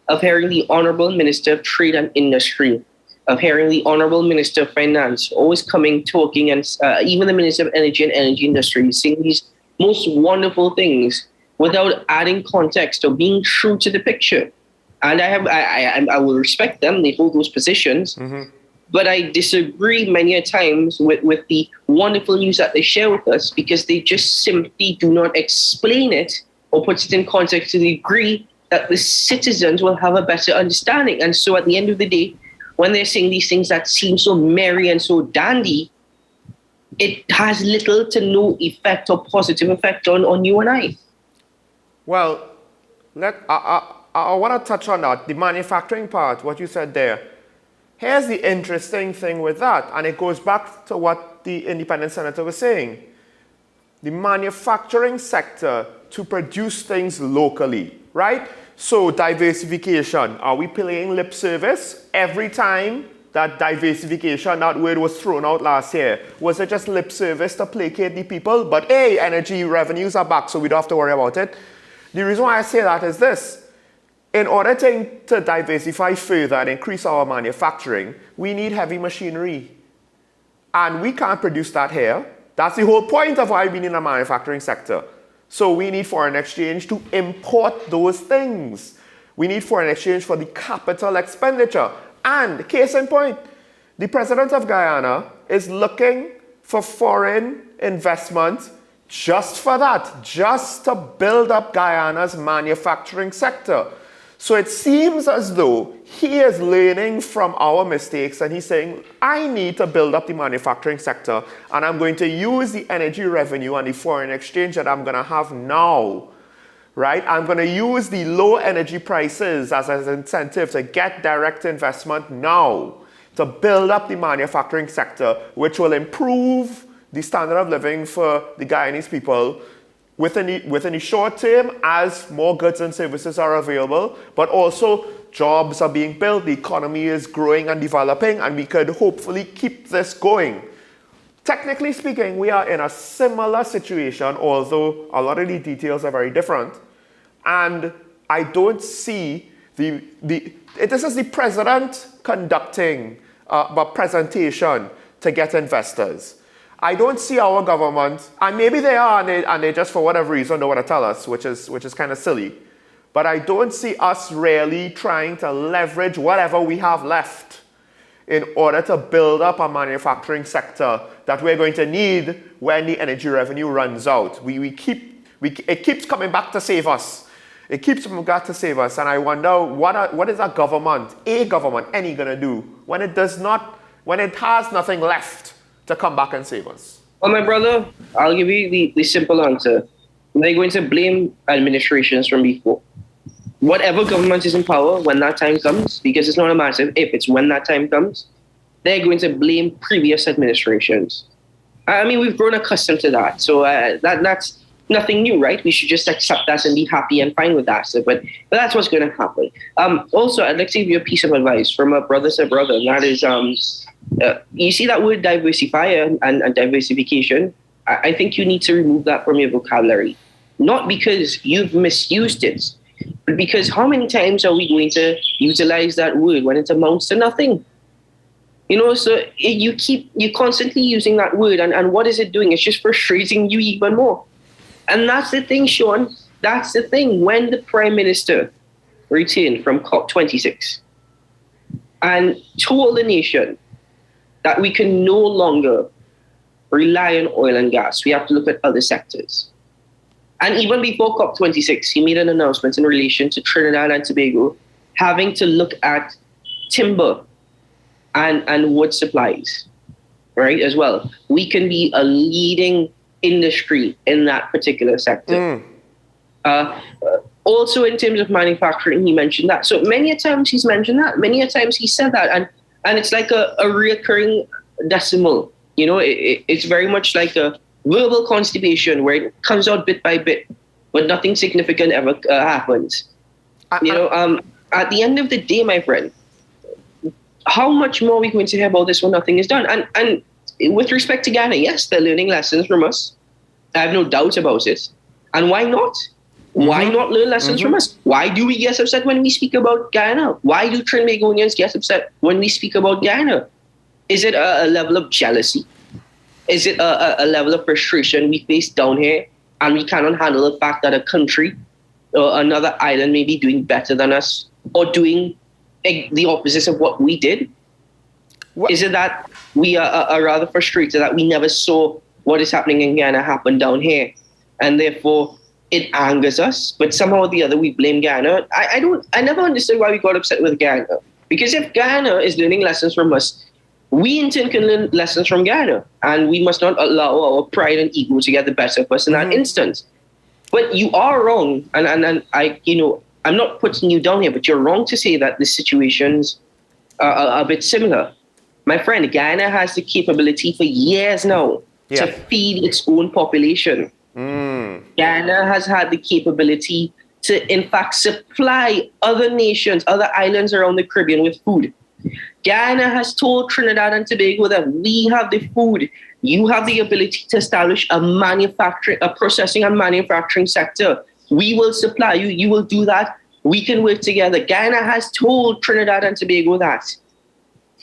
of hearing the Honorable Minister of Trade and Industry, of hearing the Honorable Minister of Finance always talking, and even the Minister of Energy and Energy Industry saying these most wonderful things without adding context or being true to the picture. And I will respect them. They hold those positions. Mm-hmm. But I disagree many a times with the wonderful news that they share with us, because they just simply do not explain it or put it in context to the degree that the citizens will have a better understanding. And so at the end of the day, when they're saying these things that seem so merry and so dandy, it has little to no effect or positive effect on you and I. Well, I want to touch on that, the manufacturing part, what you said there. Here's the interesting thing with that, and it goes back to what the independent senator was saying. The manufacturing sector to produce things locally, right? So diversification, are we paying lip service every time that diversification, that word was thrown out last year? Was it just lip service to placate the people? But hey, energy revenues are back, so we don't have to worry about it. The reason why I say that is this. In order to diversify further and increase our manufacturing, we need heavy machinery. And we can't produce that here. That's the whole point of why we need a manufacturing sector. So we need foreign exchange to import those things. We need foreign exchange for the capital expenditure. And case in point, the president of Guyana is looking for foreign investment just for that, just to build up Guyana's manufacturing sector. So it seems as though he is learning from our mistakes, and he's saying, I need to build up the manufacturing sector, and I'm going to use the energy revenue and the foreign exchange that I'm going to have now, right? I'm going to use the low energy prices as an incentive to get direct investment now to build up the manufacturing sector, which will improve the standard of living for the Guyanese people within the short term as more goods and services are available, but also jobs are being built, the economy is growing and developing, and we could hopefully keep this going. Technically speaking, we are in a similar situation, although a lot of the details are very different. And I don't see this is the president conducting a presentation to get investors. I don't see our government, and maybe they are, and they just for whatever reason don't want to tell us, which is kind of silly. But I don't see us really trying to leverage whatever we have left in order to build up a manufacturing sector that we're going to need when the energy revenue runs out. It keeps coming back to save us. It keeps coming back to save us, and I wonder what is any government going to do when it has nothing left to come back and save us? Well, my brother, I'll give you the simple answer. They're going to blame administrations from before. Whatever government is in power when that time comes, because it's not a matter of if, it's when that time comes, they're going to blame previous administrations. I mean, we've grown accustomed to that. So that's nothing new, right? We should just accept that and be happy and fine with that. But that's what's going to happen. Also, I'd like to give you a piece of advice from a brother to brother, and that is, you see that word diversify and diversification? I think you need to remove that from your vocabulary. Not because you've misused it, but because how many times are we going to utilize that word when it amounts to nothing? You know, so you're constantly using that word, and what is it doing? It's just frustrating you even more. And that's the thing, Sean. That's the thing. When the Prime Minister returned from COP26 and told the nation that we can no longer rely on oil and gas, we have to look at other sectors. And even before COP26, he made an announcement in relation to Trinidad and Tobago having to look at timber and wood supplies, right, as well. We can be a leading industry in that particular sector. Also, in terms of manufacturing, he mentioned that. So many a times he's mentioned that. Many a times he said that. And it's like a reoccurring decimal. You know, it's very much like a verbal constipation where it comes out bit by bit, but nothing significant ever happens. At the end of the day, my friend, how much more are we going to hear about this when nothing is done? And with respect to Ghana, yes, they're learning lessons from us. I have no doubt about it. And why not? Why not learn lessons from us? Why do we get upset when we speak about Guyana? Why do Trinbagonians get upset when we speak about Guyana? Is it a level of jealousy? Is it a level of frustration we face down here and we cannot handle the fact that a country or another island may be doing better than us or doing the opposite of what we did? Is it that we are rather frustrated that we never saw what is happening in Guyana happen down here, and therefore it angers us, but somehow or the other we blame Guyana? I never understood why we got upset with Guyana, because if Guyana is learning lessons from us, we in turn can learn lessons from Guyana, and we must not allow our pride and ego to get the better of us in that instance. But you are wrong, and I'm not putting you down here, but you're wrong to say that the situations are a bit similar. My friend, Guyana has the capability for years now to feed its own population. Guyana has had the capability to, in fact, supply other nations, other islands around the Caribbean with food. Guyana has told Trinidad and Tobago that we have the food. You have the ability to establish a processing and manufacturing sector. We will supply you. You will do that. We can work together. Guyana has told Trinidad and Tobago that.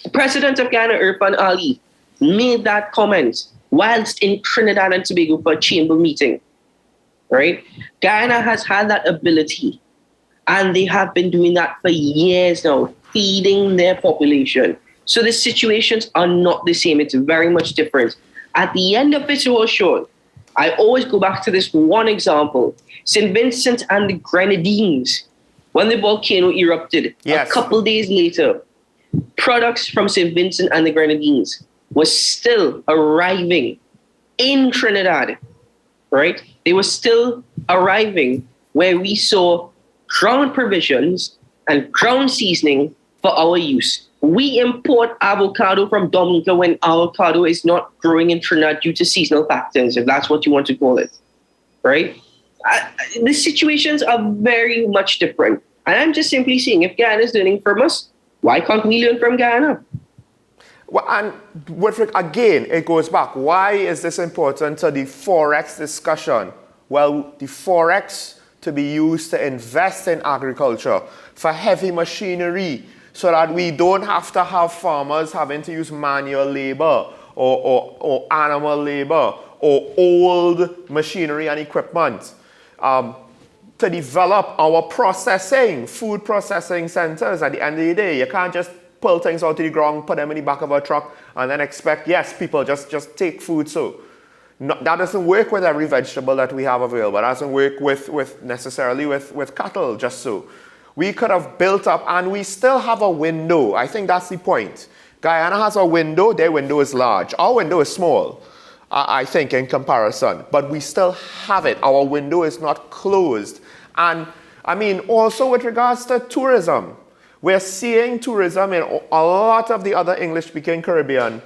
The president of Guyana, Irfan Ali, made that comment whilst in Trinidad and Tobago for a chamber meeting, right? Guyana has had that ability, and they have been doing that for years now, feeding their population. So the situations are not the same. It's very much different. At the end of it all, Sean, I always go back to this one example. St. Vincent and the Grenadines, when the volcano erupted, a couple days later, products from St. Vincent and the Grenadines was still arriving in Trinidad, right? They were still arriving where we saw ground provisions and ground seasoning for our use. We import avocado from Dominica when avocado is not growing in Trinidad due to seasonal factors, if that's what you want to call it, right? The situations are very much different. And I'm just simply saying, if Guyana is learning from us, why can't we learn from Guyana? Well, and again, it goes back. Why is this important to the Forex discussion? Well, the Forex to be used to invest in agriculture for heavy machinery so that we don't have to have farmers having to use manual labor or animal labor or old machinery and equipment. To develop our food processing centers. At the end of the day, you can't just pull things out of the ground, put them in the back of a truck, and then expect, people just take food. So that doesn't work with every vegetable that we have available. That doesn't work necessarily with cattle, just so. We could have built up, and we still have a window. I think that's the point. Guyana has a window, their window is large. Our window is small, I think, in comparison, but we still have it. Our window is not closed. And I mean, also with regards to tourism, we're seeing tourism in a lot of the other English-speaking Caribbean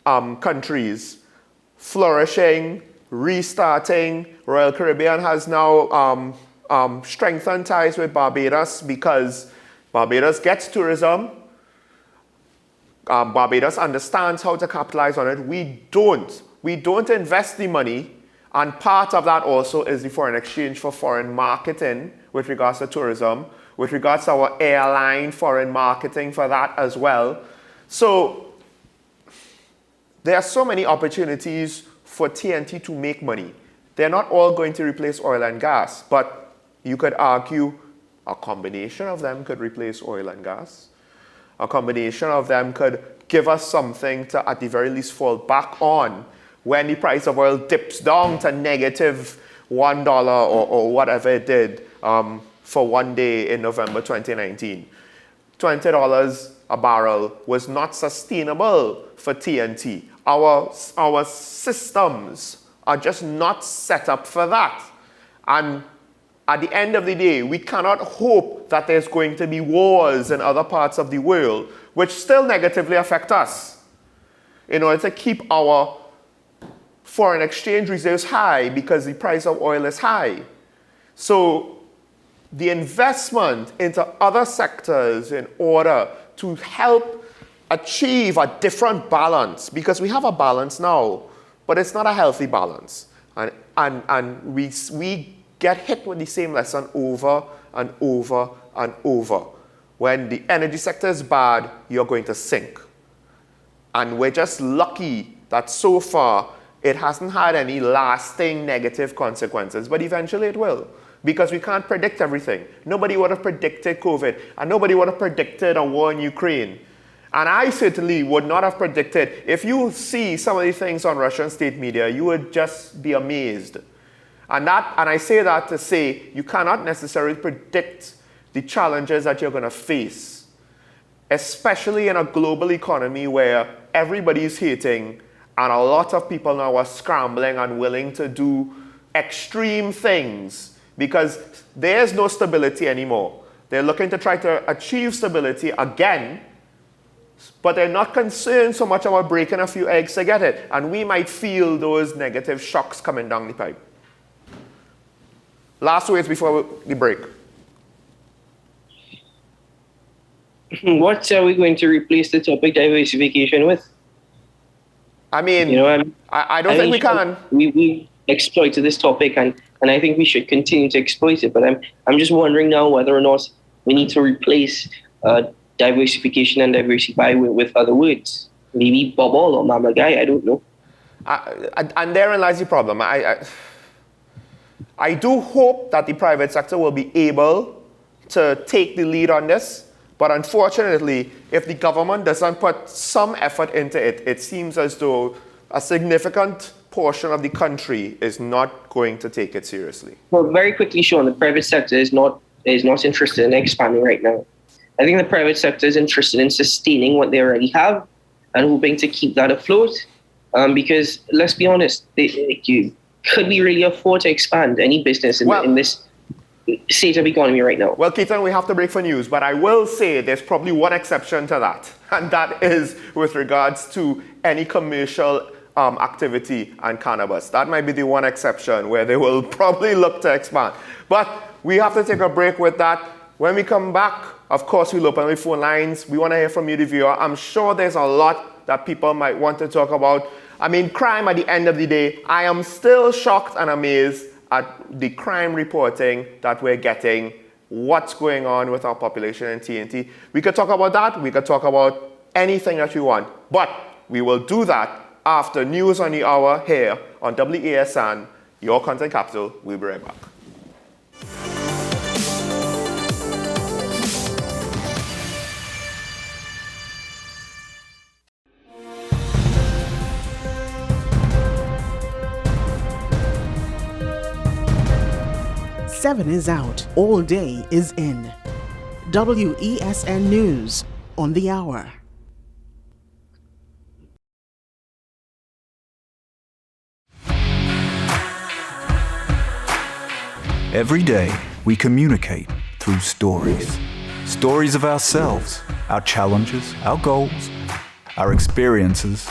countries flourishing, restarting. Royal Caribbean has now strengthened ties with Barbados because Barbados gets tourism. Barbados understands how to capitalize on it. We don't. We don't invest the money, and part of that also is the foreign exchange for foreign marketing with regards to tourism, with regards to our airline foreign marketing for that as well. So there are so many opportunities for TNT to make money. They're not all going to replace oil and gas, but you could argue a combination of them could replace oil and gas. A combination of them could give us something to, at the very least, fall back on when the price of oil dips down to negative $1 or whatever it did for one day in November 2019. $20 a barrel was not sustainable for TNT. Our systems are just not set up for that. And at the end of the day, we cannot hope that there's going to be wars in other parts of the world, which still negatively affect us, in order to keep our foreign exchange reserves high because the price of oil is high. So the investment into other sectors in order to help achieve a different balance, because we have a balance now, but it's not a healthy balance. And we get hit with the same lesson over and over and over. When the energy sector is bad, you're going to sink. And we're just lucky that so far it hasn't had any lasting negative consequences, but eventually it will, because we can't predict everything. Nobody would have predicted COVID, and nobody would have predicted a war in Ukraine. And I certainly would not have predicted. If you see some of the things on Russian state media, you would just be amazed. And I say that to say you cannot necessarily predict the challenges that you're going to face, especially in a global economy where everybody's hating and a lot of people now are scrambling and willing to do extreme things because there's no stability anymore. They're looking to try to achieve stability again, but they're not concerned so much about breaking a few eggs to get it. And we might feel those negative shocks coming down the pipe. Last words before the break. What are we going to replace the topic diversification with? I mean, I don't think we can. We exploited this topic, and I think we should continue to exploit it. But I'm just wondering now whether or not we need to replace diversification and diversify with other words. Maybe bubble or mama guy, I don't know. And therein lies the problem. I do hope that the private sector will be able to take the lead on this, but unfortunately, if the government doesn't put some effort into it, it seems as though a significant portion of the country is not going to take it seriously. Well, very quickly, Sean, the private sector is not interested in expanding right now. I think the private sector is interested in sustaining what they already have and hoping to keep that afloat. Because let's be honest, could we really afford to expand any business in this state of economy right now? Well, Keaton, we have to break for news, but I will say there's probably one exception to that, and that is with regards to any commercial activity and cannabis. That might be the one exception where they will probably look to expand. But we have to take a break with that. When we come back, of course, we'll open the phone lines. We want to hear from you, the viewer. I'm sure there's a lot that people might want to talk about. I mean, crime at the end of the day, I am still shocked and amazed at the crime reporting that we're getting, what's going on with our population in TNT. We could talk about that. We could talk about anything that you want. But we will do that after News on the Hour here on WASN, your content capital. We'll be right back. Seven is out, all day is in. WESN News on the Hour. Every day, we communicate through stories. Stories of ourselves, our challenges, our goals, our experiences,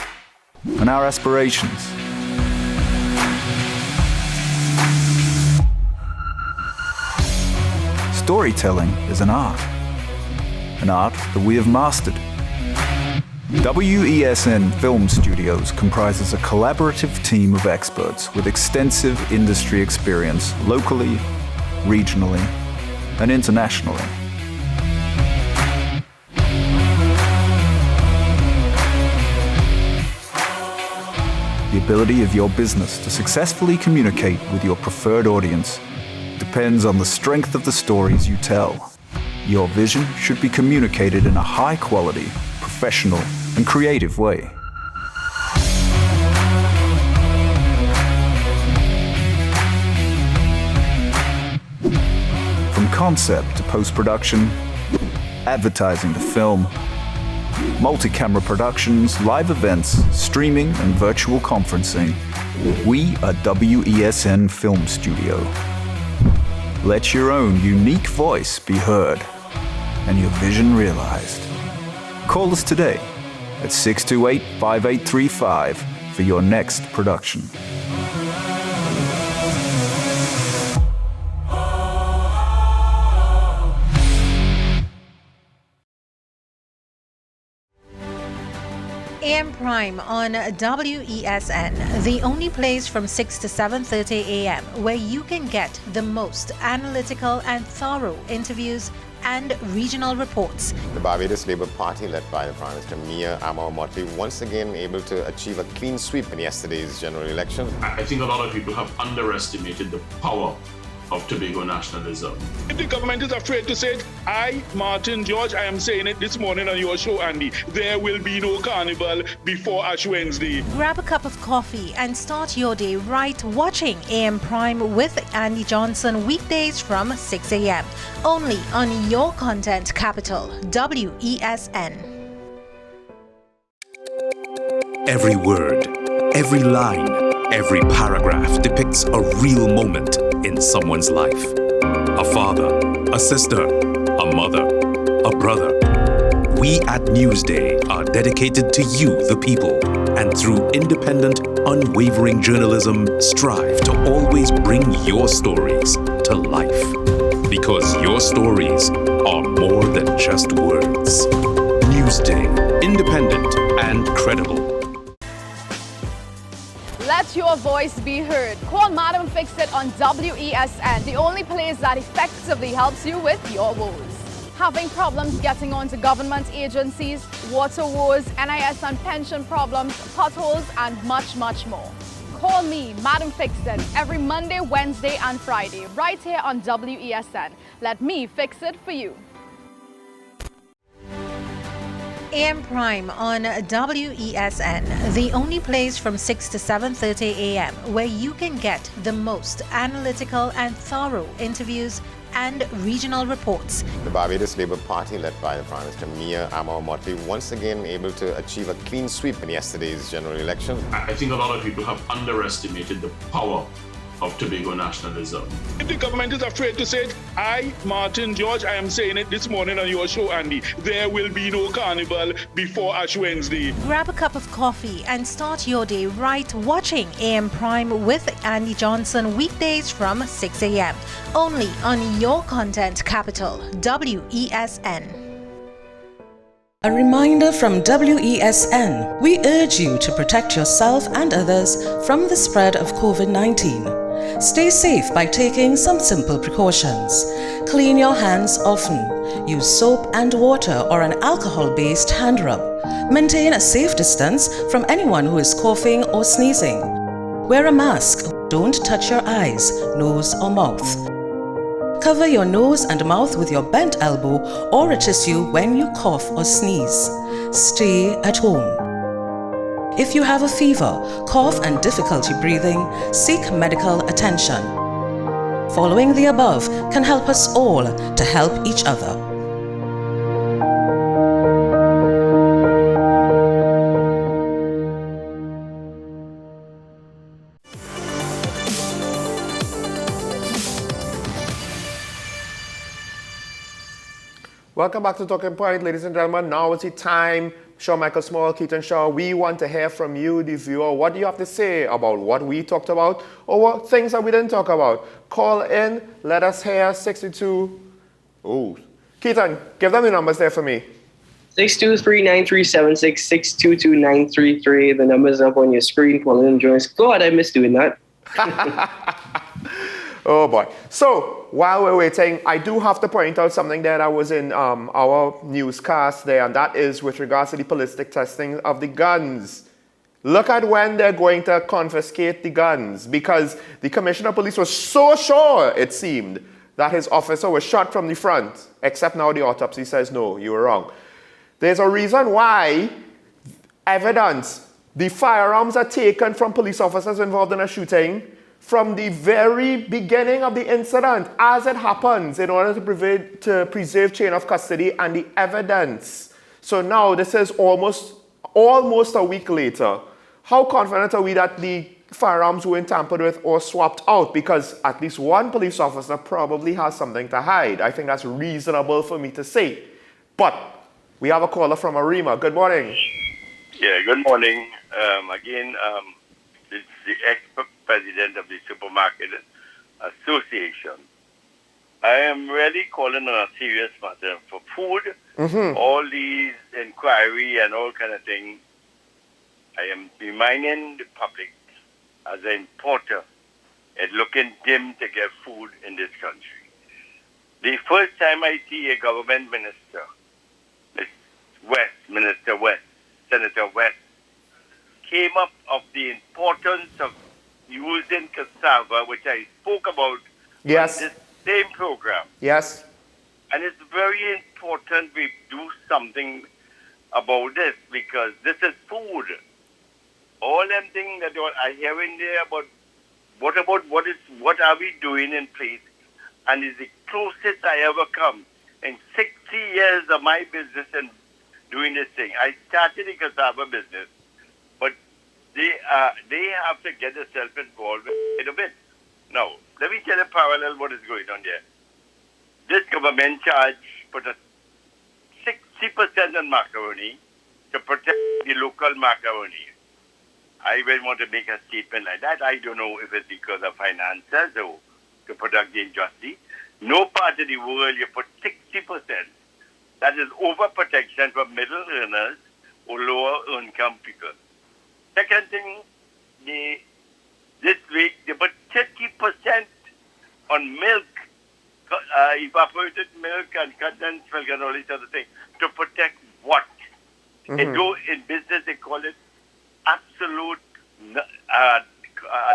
and our aspirations. Storytelling is an art that we have mastered. WESN Film Studios comprises a collaborative team of experts with extensive industry experience locally, regionally, and internationally. The ability of your business to successfully communicate with your preferred audience depends on the strength of the stories you tell. Your vision should be communicated in a high-quality, professional, and creative way. From concept to post-production, advertising to film, multi-camera productions, live events, streaming, and virtual conferencing, we are WESN Film Studio. Let your own unique voice be heard and your vision realized. Call us today at 628-5835 for your next production. AM Prime on WESN, the only place from 6 to 7:30 a.m. where you can get the most analytical and thorough interviews and regional reports. The Barbados Labour Party, led by the Prime Minister Mia Amor-Motley, once again able to achieve a clean sweep in yesterday's general election. I think a lot of people have underestimated the power of Tobago nationalism. If the government is afraid to say it, I, Martin George, I am saying it this morning on your show, Andy, there will be no carnival before Ash Wednesday. Grab a cup of coffee and start your day right watching AM Prime with Andy Johnson weekdays from 6 a.m. only on your content capital, WESN. Every word, every line, every paragraph depicts a real moment in someone's life. A father, a sister, a mother, a brother. We at Newsday are dedicated to you, the people, and through independent, unwavering journalism, strive to always bring your stories to life. Because your stories are more than just words. Newsday, independent and credible. Let your voice be heard. Call Madam Fix-It on WESN, the only place that effectively helps you with your woes. Having problems getting onto government agencies, water woes, NIS and pension problems, potholes, and much, much more. Call me, Madam Fix-It, every Monday, Wednesday, and Friday, right here on WESN. Let me fix it for you. AM Prime on WESN, the only place from 6 to 7:30 a.m. where you can get the most analytical and thorough interviews and regional reports. The Barbados Labour Party, led by the Prime Minister Mia Amor-Motley, once again able to achieve a clean sweep in yesterday's general election. I think a lot of people have underestimated the power of Tobago nationalism. If the government is afraid to say it, I, Martin George, I am saying it this morning on your show, Andy, there will be no carnival before Ash Wednesday. Grab a cup of coffee and start your day right watching AM Prime with Andy Johnson weekdays from 6 a.m. only on your content capital, WESN. A reminder from WESN. We urge you to protect yourself and others from the spread of COVID-19. Stay safe by taking some simple precautions. Clean your hands often. Use soap and water or an alcohol-based hand rub. Maintain a safe distance from anyone who is coughing or sneezing. Wear a mask. Don't touch your eyes, nose or mouth. Cover your nose and mouth with your bent elbow or a tissue when you cough or sneeze. Stay at home. If you have a fever, cough and difficulty breathing, seek medical attention. Following the above can help us all to help each other. Welcome back to Talking Point, ladies and gentlemen. Now is the time. Sean Michael Small, Keaton Shaw, we want to hear from you, the viewer. What do you have to say about what we talked about or what things that we didn't talk about? Call in, let us hear 62. Oh, Keaton, give them the numbers there for me. 623-9376, 622-933. The number's up on your screen. Call in and join us. God, I miss doing that. Oh boy. So while we're waiting, I do have to point out something there that was in our newscast there, and that is with regards to the ballistic testing of the guns. Look at when they're going to confiscate the guns, because the Commissioner of Police was so sure, it seemed, that his officer was shot from the front, except now the autopsy says, no, you were wrong. There's a reason why evidence, the firearms are taken from police officers involved in a shooting from the very beginning of the incident as it happens in order to preserve chain of custody and the evidence. So now this is almost a week later. How confident are we that the firearms weren't tampered with or swapped out? Because at least one police officer probably has something to hide. I think that's reasonable for me to say. But we have a caller from Arima. Good morning. Yeah, good morning. It's the ex-president of the Supermarket Association. I am really calling on a serious matter for food. Mm-hmm. All these inquiry and all kind of things. I am reminding the public as an importer, it's looking dim to get food in this country. The first time I see a government minister, Minister West, Senator West, came up of the importance of using cassava, which I spoke about Yes. on this same program. Yes. And it's very important we do something about this, because this is food. All them things that I hear in there about what are we doing in place, and it's the closest I ever come in 60 years of my business and doing this thing. I started the cassava business, but they have to get themselves involved in a bit. Now, let me tell you parallel what is going on there. This government put a 60% on macaroni to protect the local macaroni. I will want to make a statement like that. I don't know if it's because of finances or to protect the industry. No part of the world you put 60%. That is overprotection for middle earners or lower income people. Second thing, this week they put 30% on milk, evaporated milk and condensed milk and all these other things to protect what? Mm-hmm. In business they call it absolute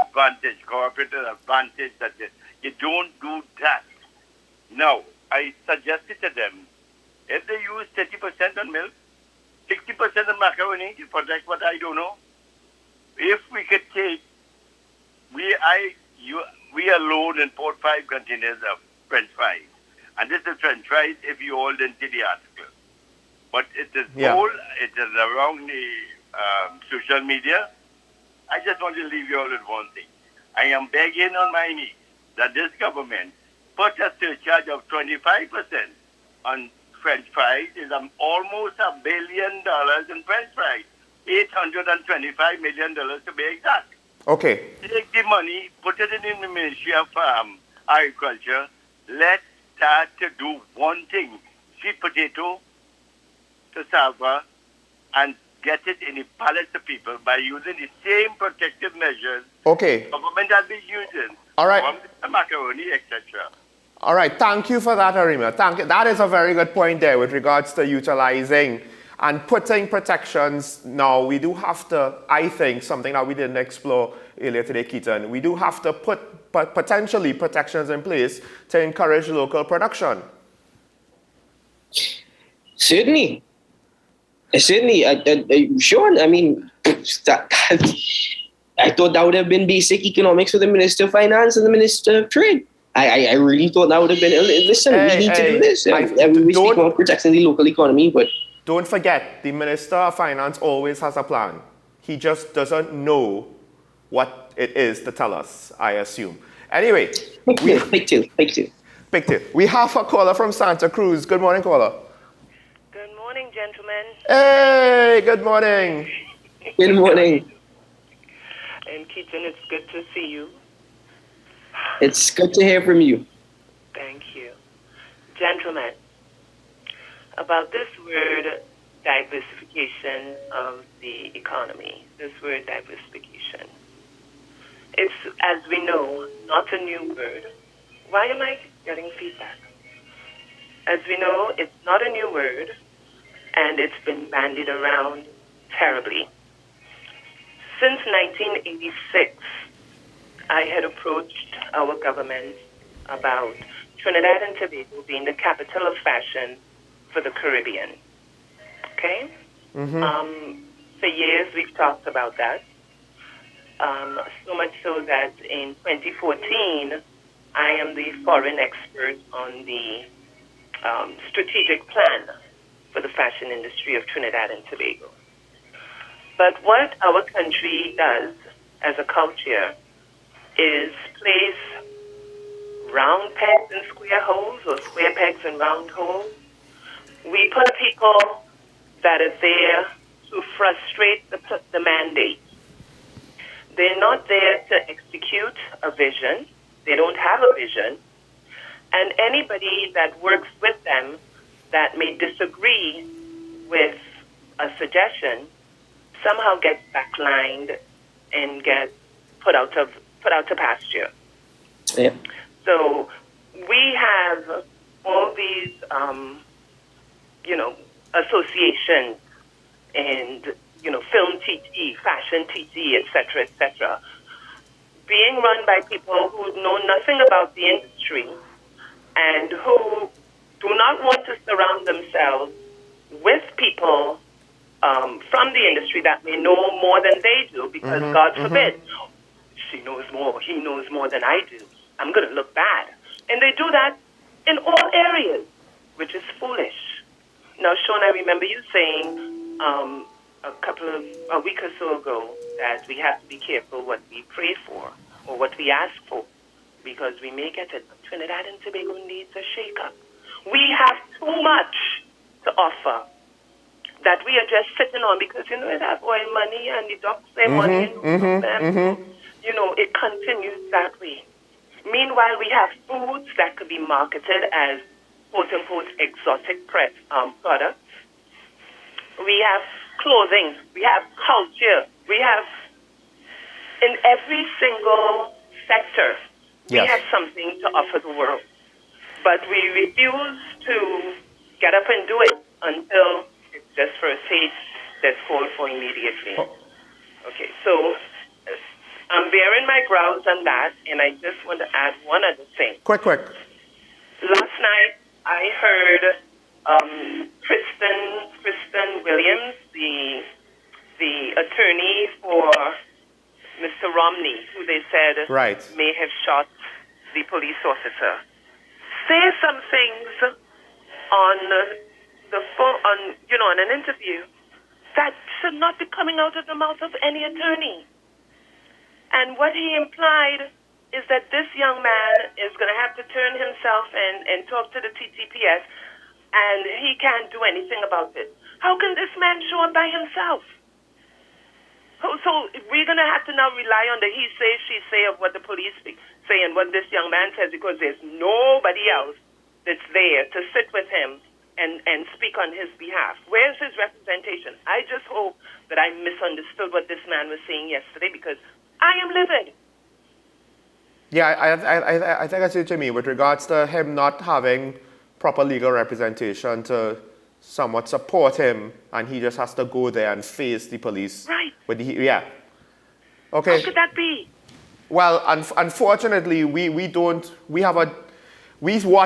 advantage, cooperative advantage, that you don't do that. Now, I suggested to them, if they use 30% on milk, 60% on macaroni to protect what I don't know, if we could take, we alone import 5 containers of French fries. And this is French fries if you all didn't see the article. But it is all, it is around the social media. I just want to leave you all with one thing. I am begging on my knees that this government put a surcharge of 25% on French fries. Is almost $1 billion in French fries. $825 million to be exact. Okay. Take the money, put it in the Ministry of Agriculture. Let's start to do one thing. Sweet potato, cassava, and get it in the pallets of people by using the same protective measures Okay. government has been using. All right. From the macaroni, etc. All right, thank you for that, Arima. Thank you. That is a very good point there with regards to utilizing and putting protections. Now, we do have to, I think, something that we didn't explore earlier today, Keaton, we do have to put potentially protections in place to encourage local production. Certainly. Sean, I mean, I thought that would have been basic economics for the Minister of Finance and the Minister of Trade. I really thought that would have been, listen, we need to do this. We speak about protecting the local economy, but... Don't forget, the Minister of Finance always has a plan. He just doesn't know what it is to tell us, I assume. Anyway. Big deal. We have a caller from Santa Cruz. Good morning, caller. gentlemen. Hey, good morning. Good morning. And Keaton, it's good to see you. It's good to hear from you. Thank you. Gentlemen, about this word diversification of the economy, this word diversification. It's, as we know, not a new word. Why am I getting feedback? As we know, it's not a new word, and it's been bandied around terribly. Since 1986, I had approached our government about Trinidad and Tobago being the capital of fashion for the Caribbean. Okay? For years, we've talked about that. So much so that in 2014, I am the foreign expert on the strategic plan for the fashion industry of Trinidad and Tobago. But what our country does as a culture is place round pegs in square holes or square pegs in round holes. We put people that are there to frustrate the mandate. They're not there to execute a vision. They don't have a vision. And anybody that works with them that may disagree with a suggestion somehow gets backlined and gets put out to pasture. Yeah. So we have all these, associations and, film TT, fashion TT, et cetera, being run by people who know nothing about the industry and who do not want to surround themselves with people from the industry that may know more than they do, because God forbid, she knows more, he knows more than I do. I'm going to look bad. And they do that in all areas, which is foolish. Now, Sean, I remember you saying a week or so ago that we have to be careful what we pray for or what we ask for, because we may get it. But Trinidad and Tobago needs a shake-up. We have too much to offer that we are just sitting on because, it has oil money and the ducks their money and them. It continues that way. Meanwhile, we have foods that could be marketed as quote-unquote exotic products. We have clothing. We have culture. We have, in every single sector, we have something to offer the world. But we refuse to get up and do it until it's just for a taste that's called for immediately. Okay, so I'm bearing my grounds on that, and I just want to add one other thing. Quick. Last night, I heard Kristen Williams, the attorney for Mr. Romney, who they said may have shot the police officer, say some things on the phone, on an interview that should not be coming out of the mouth of any attorney. And what he implied is that this young man is going to have to turn himself and talk to the TTPS, and he can't do anything about it. How can this man show up by himself? So we're going to have to now rely on the he say, she say of what the police say and what this young man says, because there's nobody else that's there to sit with him and speak on his behalf. Where's his representation? I just hope that I misunderstood what this man was saying yesterday, because I am livid. Yeah, I think I see what you mean with regards to him not having proper legal representation to somewhat support him, and he just has to go there and face the police. Right. Okay. How could that be? Well, unfortunately, we watch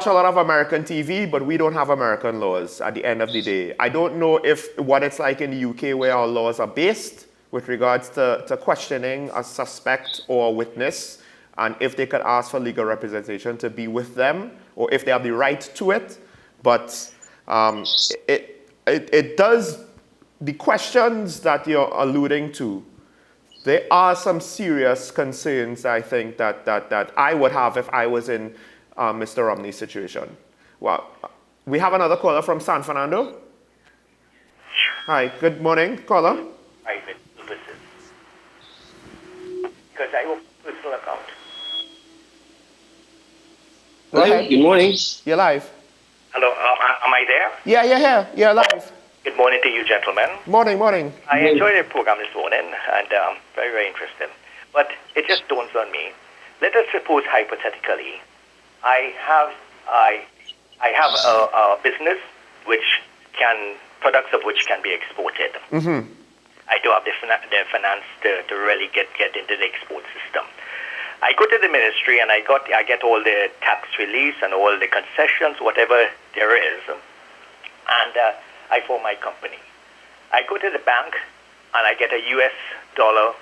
a lot of American TV, but we don't have American laws at the end of the day. I don't know what it's like in the UK where our laws are based with regards to questioning a suspect or a witness, and if they could ask for legal representation to be with them, or if they have the right to it. But it does, the questions that you're alluding to, there are some serious concerns, I think, that I would have if I was in Mr. Romney's situation. Well, we have another caller from San Fernando. Hi, good morning, caller. Private purposes. Because I open a personal account. Go ahead. Good morning. You're live. Hello, am I there? Yeah, you're here. You're live. Good morning to you, gentlemen. Morning, morning. I enjoyed the program this morning, and very, very interesting. But it just dawns on me. Let us suppose hypothetically, I have a business products of which can be exported. Mm-hmm. I do have the finance to really get into the export system. I go to the ministry and I get all the tax release and all the concessions, whatever there is, and I form my company. I go to the bank and I get a US dollar,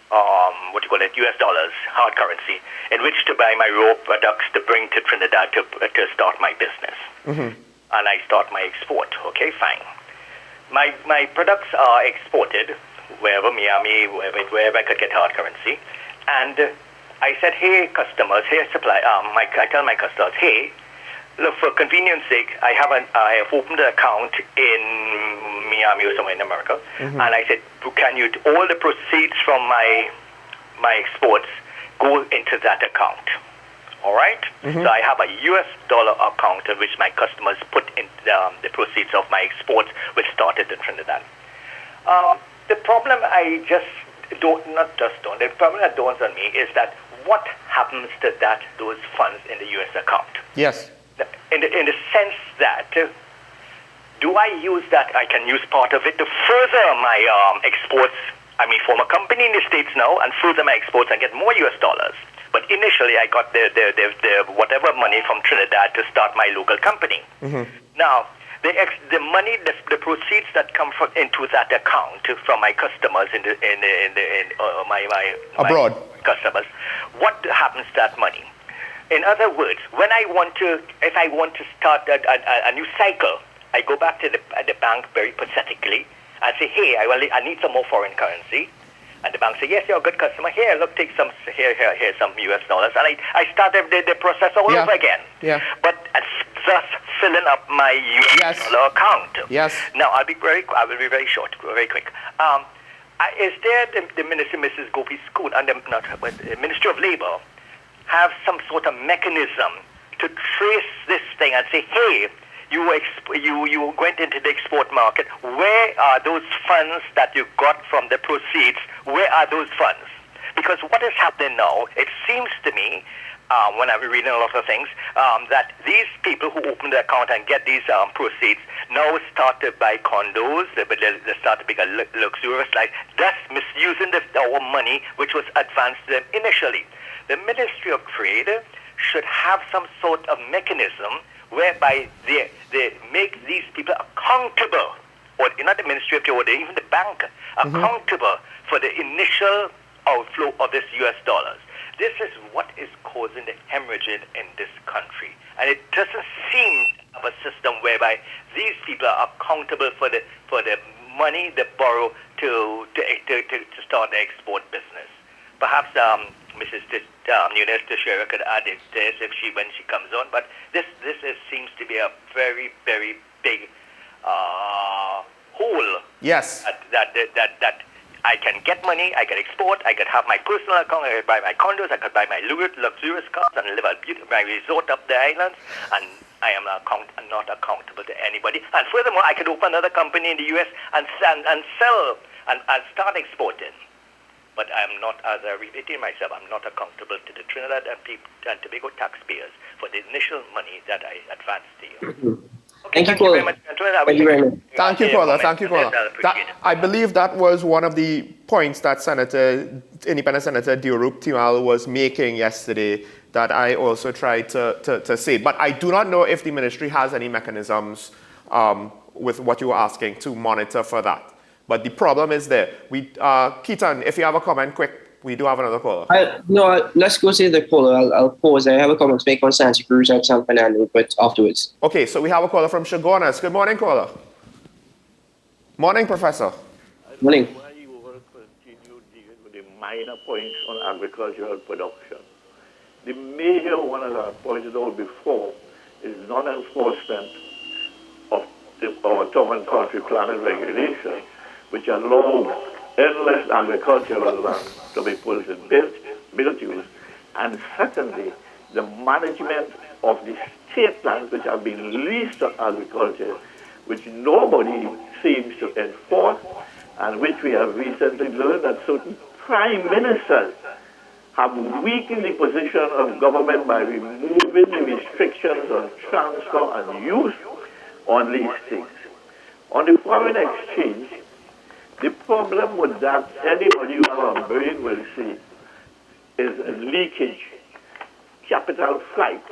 US dollars, hard currency, in which to buy my raw products to bring to Trinidad to start my business. Mm-hmm. And I start my export. Okay, fine. My products are exported wherever, Miami, wherever I could get hard currency. And I said, hey, customers, I tell my customers, hey, look, for convenience sake, I have opened an account in Miami or somewhere in America. Mm-hmm. And I said, can you, all the proceeds from my exports go into that account? All right? Mm-hmm. So I have a US dollar account in which my customers put in the proceeds of my exports, which started in Trinidad. The problem the problem that dawns on me is that what happens to those funds in the US account? Yes. In the sense that, do I use that? I can use part of it to further my exports. I mean, form a company in the States now and further my exports and get more US dollars. But initially, I got the whatever money from Trinidad to start my local company. Mm-hmm. Now, the money, the proceeds that come into that account from my customers my abroad customers, what happens to that money? In other words, if I want to start a new cycle, I go back to the bank very pathetically and say, hey, I need some more foreign currency. And the bank say, yes, you're a good customer. Here, look, take some, here's some US dollars. And I start the process all over again. Yeah. But thus filling up my US dollar account. Yes. Now, I will be very short, very quick. Is there the Minister, Mrs. Gopi School, and the Ministry of Labor have some sort of mechanism to trace this thing and say, hey, you went into the export market. Where are those funds that you got from the proceeds? Where are those funds? Because what is happening now, it seems to me, when I've been reading a lot of things, that these people who open the account and get these proceeds now start to buy condos, they start to make a luxurious life, thus misusing our money which was advanced to them initially. The Ministry of Trade should have some sort of mechanism whereby they make these people accountable, or not the Ministry of Trade, or even the bank, accountable for the initial outflow of this US dollars. This is what is causing the hemorrhaging in this country. And it doesn't seem to have a system whereby these people are accountable for the money they borrow to start the export business. Perhaps Mrs. Nunes Teixeira could add this when she comes on, but this seems to be a very, very big hole. Yes. That I can get money, I can export, I can have my personal account, I can buy my condos, I can buy my luxurious cars and live my resort up the islands, and I am not accountable to anybody. And furthermore, I could open another company in the US and sell and start exporting. But I'm not, as I repeated myself, I'm not accountable to the Trinidad and Tobago taxpayers for the initial money that I advanced to you. Okay, thank you very much. Thank you very much. Thank you, caller. Thank you, caller. I believe that was one of the points that Independent Senator Diurup Timal was making yesterday that I also tried to say. But I do not know if the ministry has any mechanisms with what you were asking to monitor for that. But the problem is there. Keaton, if you have a comment, quick. We do have another caller. Let's go to the caller. I'll pause. I have a comment to make on Santa Cruz and San Fernando, but afterwards. Okay, so we have a caller from Chaguanas. Good morning, caller. Morning, Professor. Morning. Why you will continue dealing with the minor points on agricultural production. The major one, as I pointed out before, is non-enforcement of our town and country plan and regulation, which allow endless agricultural land to be put in built use, and secondly, the management of the state lands which have been leased to agriculture, which nobody seems to enforce, and which we have recently learned that certain prime ministers have weakened the position of government by removing the restrictions on transfer and use on these things. On the foreign exchange, the problem with that, anybody who has a brain will see, is leakage, capital flight,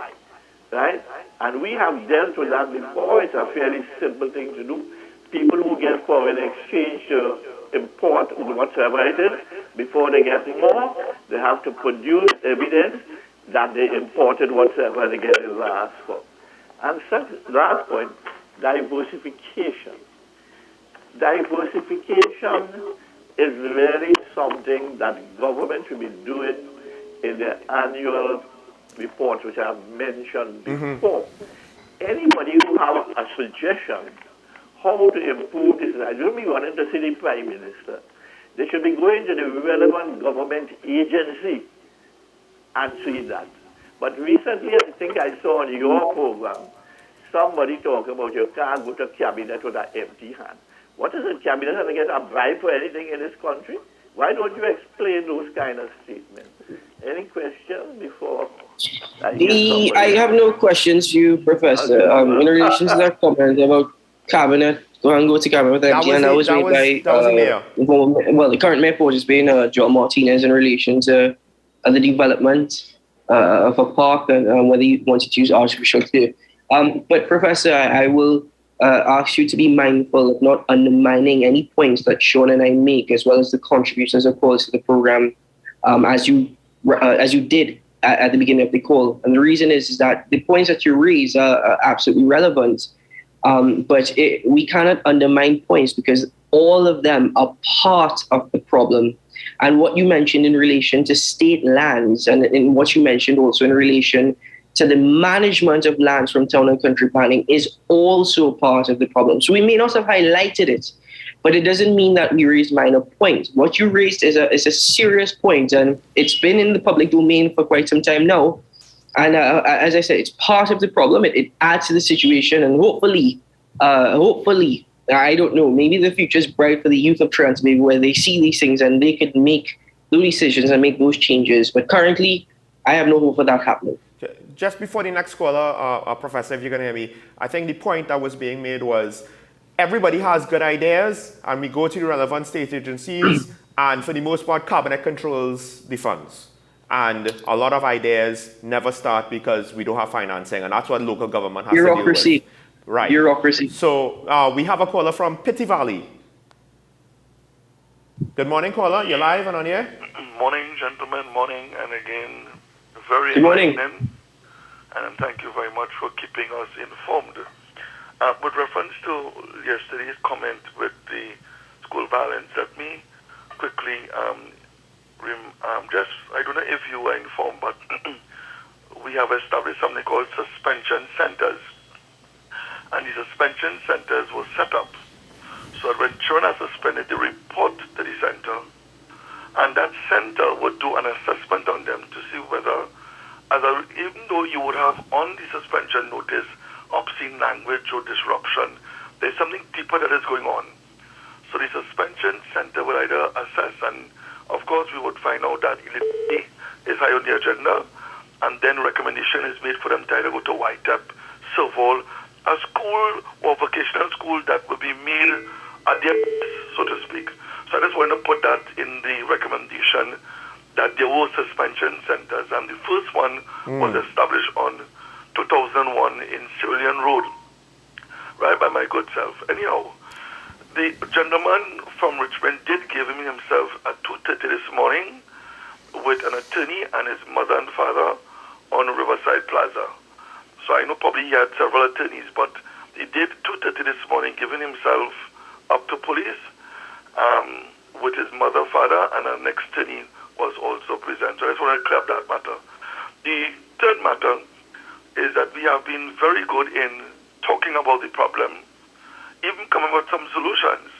right? And we have dealt with that before. It's a fairly simple thing to do. People who get foreign exchange to import whatever it is, before they get more, they have to produce evidence that they imported whatever they get is asked for. And last point, diversification. Diversification is really something that government should be doing in the annual report, which I have mentioned before. Anybody who have a suggestion how to improve this, I don't be wanting to see the Prime Minister. They should be going to the relevant government agency and see that. But recently, I think I saw on your program, somebody talk about you can't go to cabinet with an empty hand. What is it, cabinet and get a bribe for anything in this country? Why don't you explain those kind of statements? Any questions before I have no questions to you, Professor. In relation to that comment about cabinet, go to cabinet with empty hand, that was made by the current mayor Port Spain, Joel Martinez, in relation to the development of a park and whether you wanted to use artificial turf. But Professor, I will ask you to be mindful of not undermining any points that Sean and I make, as well as the contributions, of course, to the program, as you did at the beginning of the call. And the reason is that the points that you raise are absolutely relevant, but we cannot undermine points because all of them are part of the problem. And what you mentioned in relation to state lands, and in what you mentioned also in relation to the management of lands from town and country planning, is also part of the problem. So we may not have highlighted it, but it doesn't mean that we raised minor points. What you raised is a serious point, and it's been in the public domain for quite some time now. And as I said, it's part of the problem. It adds to the situation, and hopefully, I don't know, maybe the future is bright for the youth of Transvaal, where they see these things and they could make those decisions and make those changes. But currently, I have no hope for that happening. Just before the next caller, Professor, if you're going to hear me, I think the point that was being made was everybody has good ideas, and we go to the relevant state agencies, and for the most part, cabinet controls the funds. And a lot of ideas never start because we don't have financing, and that's what local government has to deal with. Right. Bureaucracy. So we have a caller from Pitty Valley. Good morning, caller. You're live and on here. Morning, gentlemen. Morning, and again, very good morning. enlightening. And thank you very much for keeping us informed. With reference to yesterday's comment with the school violence, let me quickly I don't know if you were informed, but we have established something called suspension centers. And the suspension centers were set up so that when children are suspended, they report to the center, and that center would do an assessment on them to see whether, even though you would have on the suspension notice obscene language or disruption, there's something deeper that is going on. So the suspension center will either assess, and of course we would find out that illiteracy is high on the agenda, and then recommendation is made for them to either go to YTEP, Serval, a school or vocational school that will be made at their best, so to speak. So I just want to put that in the recommendation that there were suspension centers, and the first one was established on 2001 in Cerulean Road, right by my good self. Anyhow, the gentleman from Richmond did give him himself at 2:30 this morning with an attorney and his mother and father on Riverside Plaza. So I know probably he had several attorneys, but he did 2:30 this morning, giving himself up to police with his mother, father, and our next attorney was also present. So I just want to clear up that matter. The third matter is that we have been very good in talking about the problem even come up with some solutions.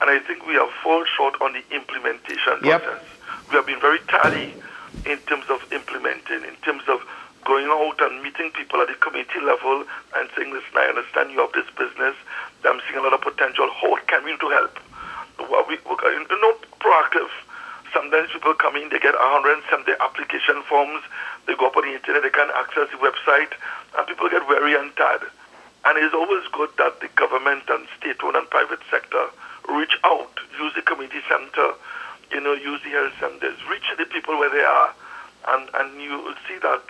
And I think we have fallen short on the implementation process. We have been very tardy in terms of implementing, in terms of going out and meeting people at the community level and saying, listen, I understand you have this business. I'm seeing a lot of potential. How can we do to help? Proactive. Sometimes people come in, they get 170 application forms. They go up on the internet, they can't access the website, and people get very tired. And it's always good that the government and state-owned and private sector reach out, use the community center, use the health centers, reach the people where they are, and you will see that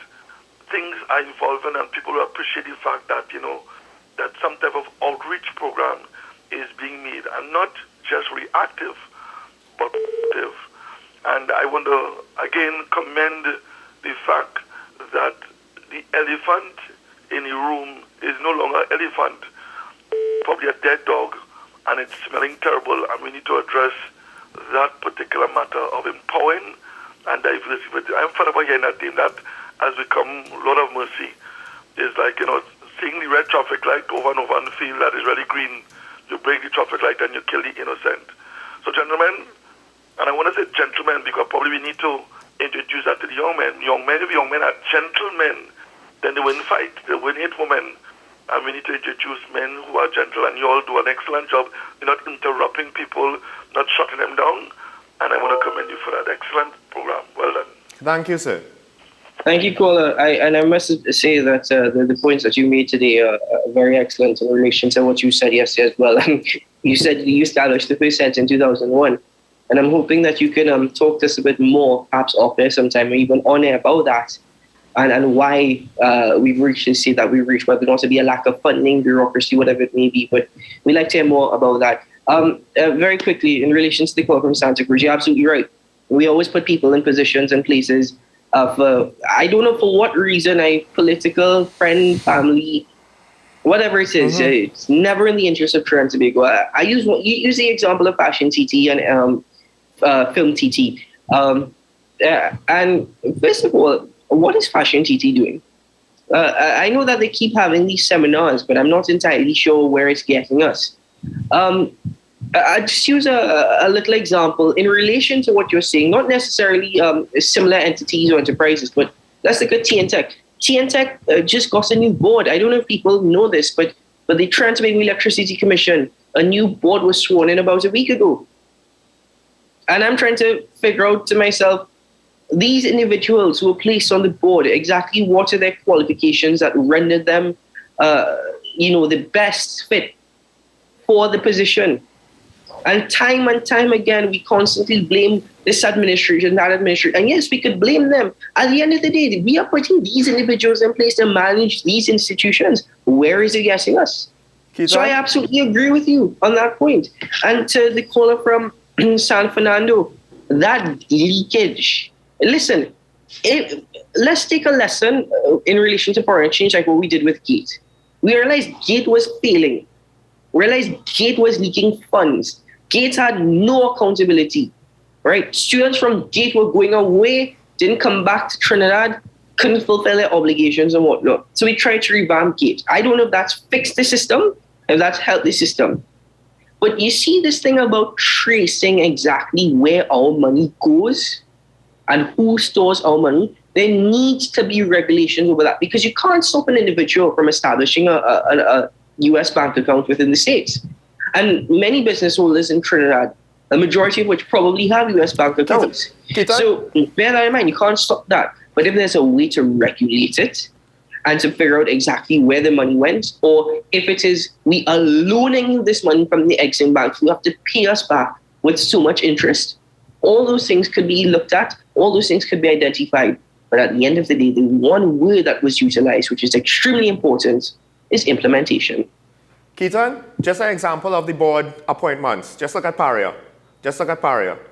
things are evolving and people will appreciate the fact that, that some type of outreach program is being made and not just reactive, but active. And I want to, again, commend the fact that the elephant in the room is no longer elephant, probably a dead dog, and it's smelling terrible, and we need to address that particular matter of empowering and diversity. I'm fed up hearing that thing that has become Lord of Mercy. It's like, seeing the red traffic light over and over and feel that it's really green. You break the traffic light and you kill the innocent. So gentlemen, and I want to say gentlemen because probably we need to introduce that to the young men. If young men are gentlemen, then they win fight. They win hate women. And we need to introduce men who are gentle, and you all do an excellent job. You're not interrupting people, not shutting them down. And I want to commend you for that excellent program. Well done. Thank you, sir. Thank you, caller. I must say that the points that you made today are very excellent in relation to what you said yesterday as well. You said you established the first sense in 2001. And I'm hoping that you can talk to us a bit more, perhaps off air sometime, or even on air about that. And why we've reached the state that we've reached, whether it also be a lack of funding, bureaucracy, whatever it may be. But we'd like to hear more about that. Very quickly, in relation to the call from Santa Cruz, you're absolutely right. We always put people in positions and places of, I don't know for what reason, political, friend, family, whatever it is, it's never in the interest of Trinidad and Tobago. I use the example of Fashion TT and Film TT. And first of all, what is Fashion TT doing? I know that they keep having these seminars, but I'm not entirely sure where it's getting us. I just use a little example in relation to what you're saying, not necessarily similar entities or enterprises, but let's look at TNTech. TNTech just got a new board. I don't know if people know this, but the Trinidad and Tobago Electricity Commission, a new board was sworn in about a week ago. And I'm trying to figure out to myself, these individuals who were placed on the board, exactly what are their qualifications that rendered them, the best fit for the position. And time again, we constantly blame this administration, that administration. And yes, we could blame them. At the end of the day, we are putting these individuals in place to manage these institutions. Where is it getting us? So I absolutely agree with you on that point. And to the caller from San Fernando, that leakage. Listen, let's take a lesson in relation to foreign exchange, like what we did with GATE. We realized GATE was failing. We realized GATE was leaking funds. GATE had no accountability, right? Students from GATE were going away, didn't come back to Trinidad, couldn't fulfill their obligations and whatnot. So we tried to revamp GATE. I don't know if that's fixed the system, if that's helped the system. But you see this thing about tracing exactly where our money goes and who stores our money. There needs to be regulations over that because you can't stop an individual from establishing a US bank account within the States. And many business holders in Trinidad, a majority of which probably have US bank accounts. So bear that in mind, you can't stop that. But if there's a way to regulate it and to figure out exactly where the money went, or if it is we are loaning you this money from the Exim Bank, you have to pay us back with so much interest. All those things could be looked at, all those things could be identified. But at the end of the day, the one word that was utilized, which is extremely important, is implementation. Keaton, just an example of the board appointments. Just look at Paria.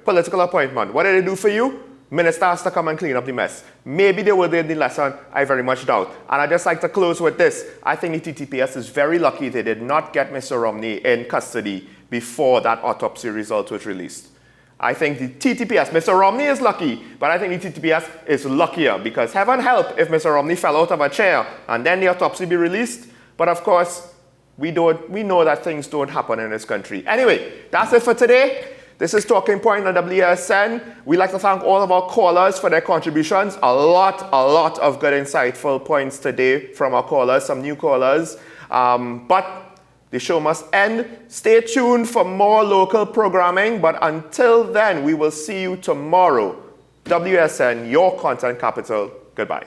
Political appointment. What did they do for you? Minister has to come and clean up the mess. Maybe they will learn the lesson, I very much doubt. And I'd just like to close with this. I think the TTPS is very lucky they did not get Mr. Romney in custody before that autopsy result was released. I think the TTPS, Mr. Romney is lucky, but I think the TTPS is luckier because heaven help if Mr. Romney fell out of a chair and then the autopsy be released. But of course, we know that things don't happen in this country. Anyway, that's it for today. This is Talking Point on WSN. We'd like to thank all of our callers for their contributions. A lot of good, insightful points today from our callers, some new callers. But the show must end. Stay tuned for more local programming. But until then, we will see you tomorrow. WSN, your content capital. Goodbye.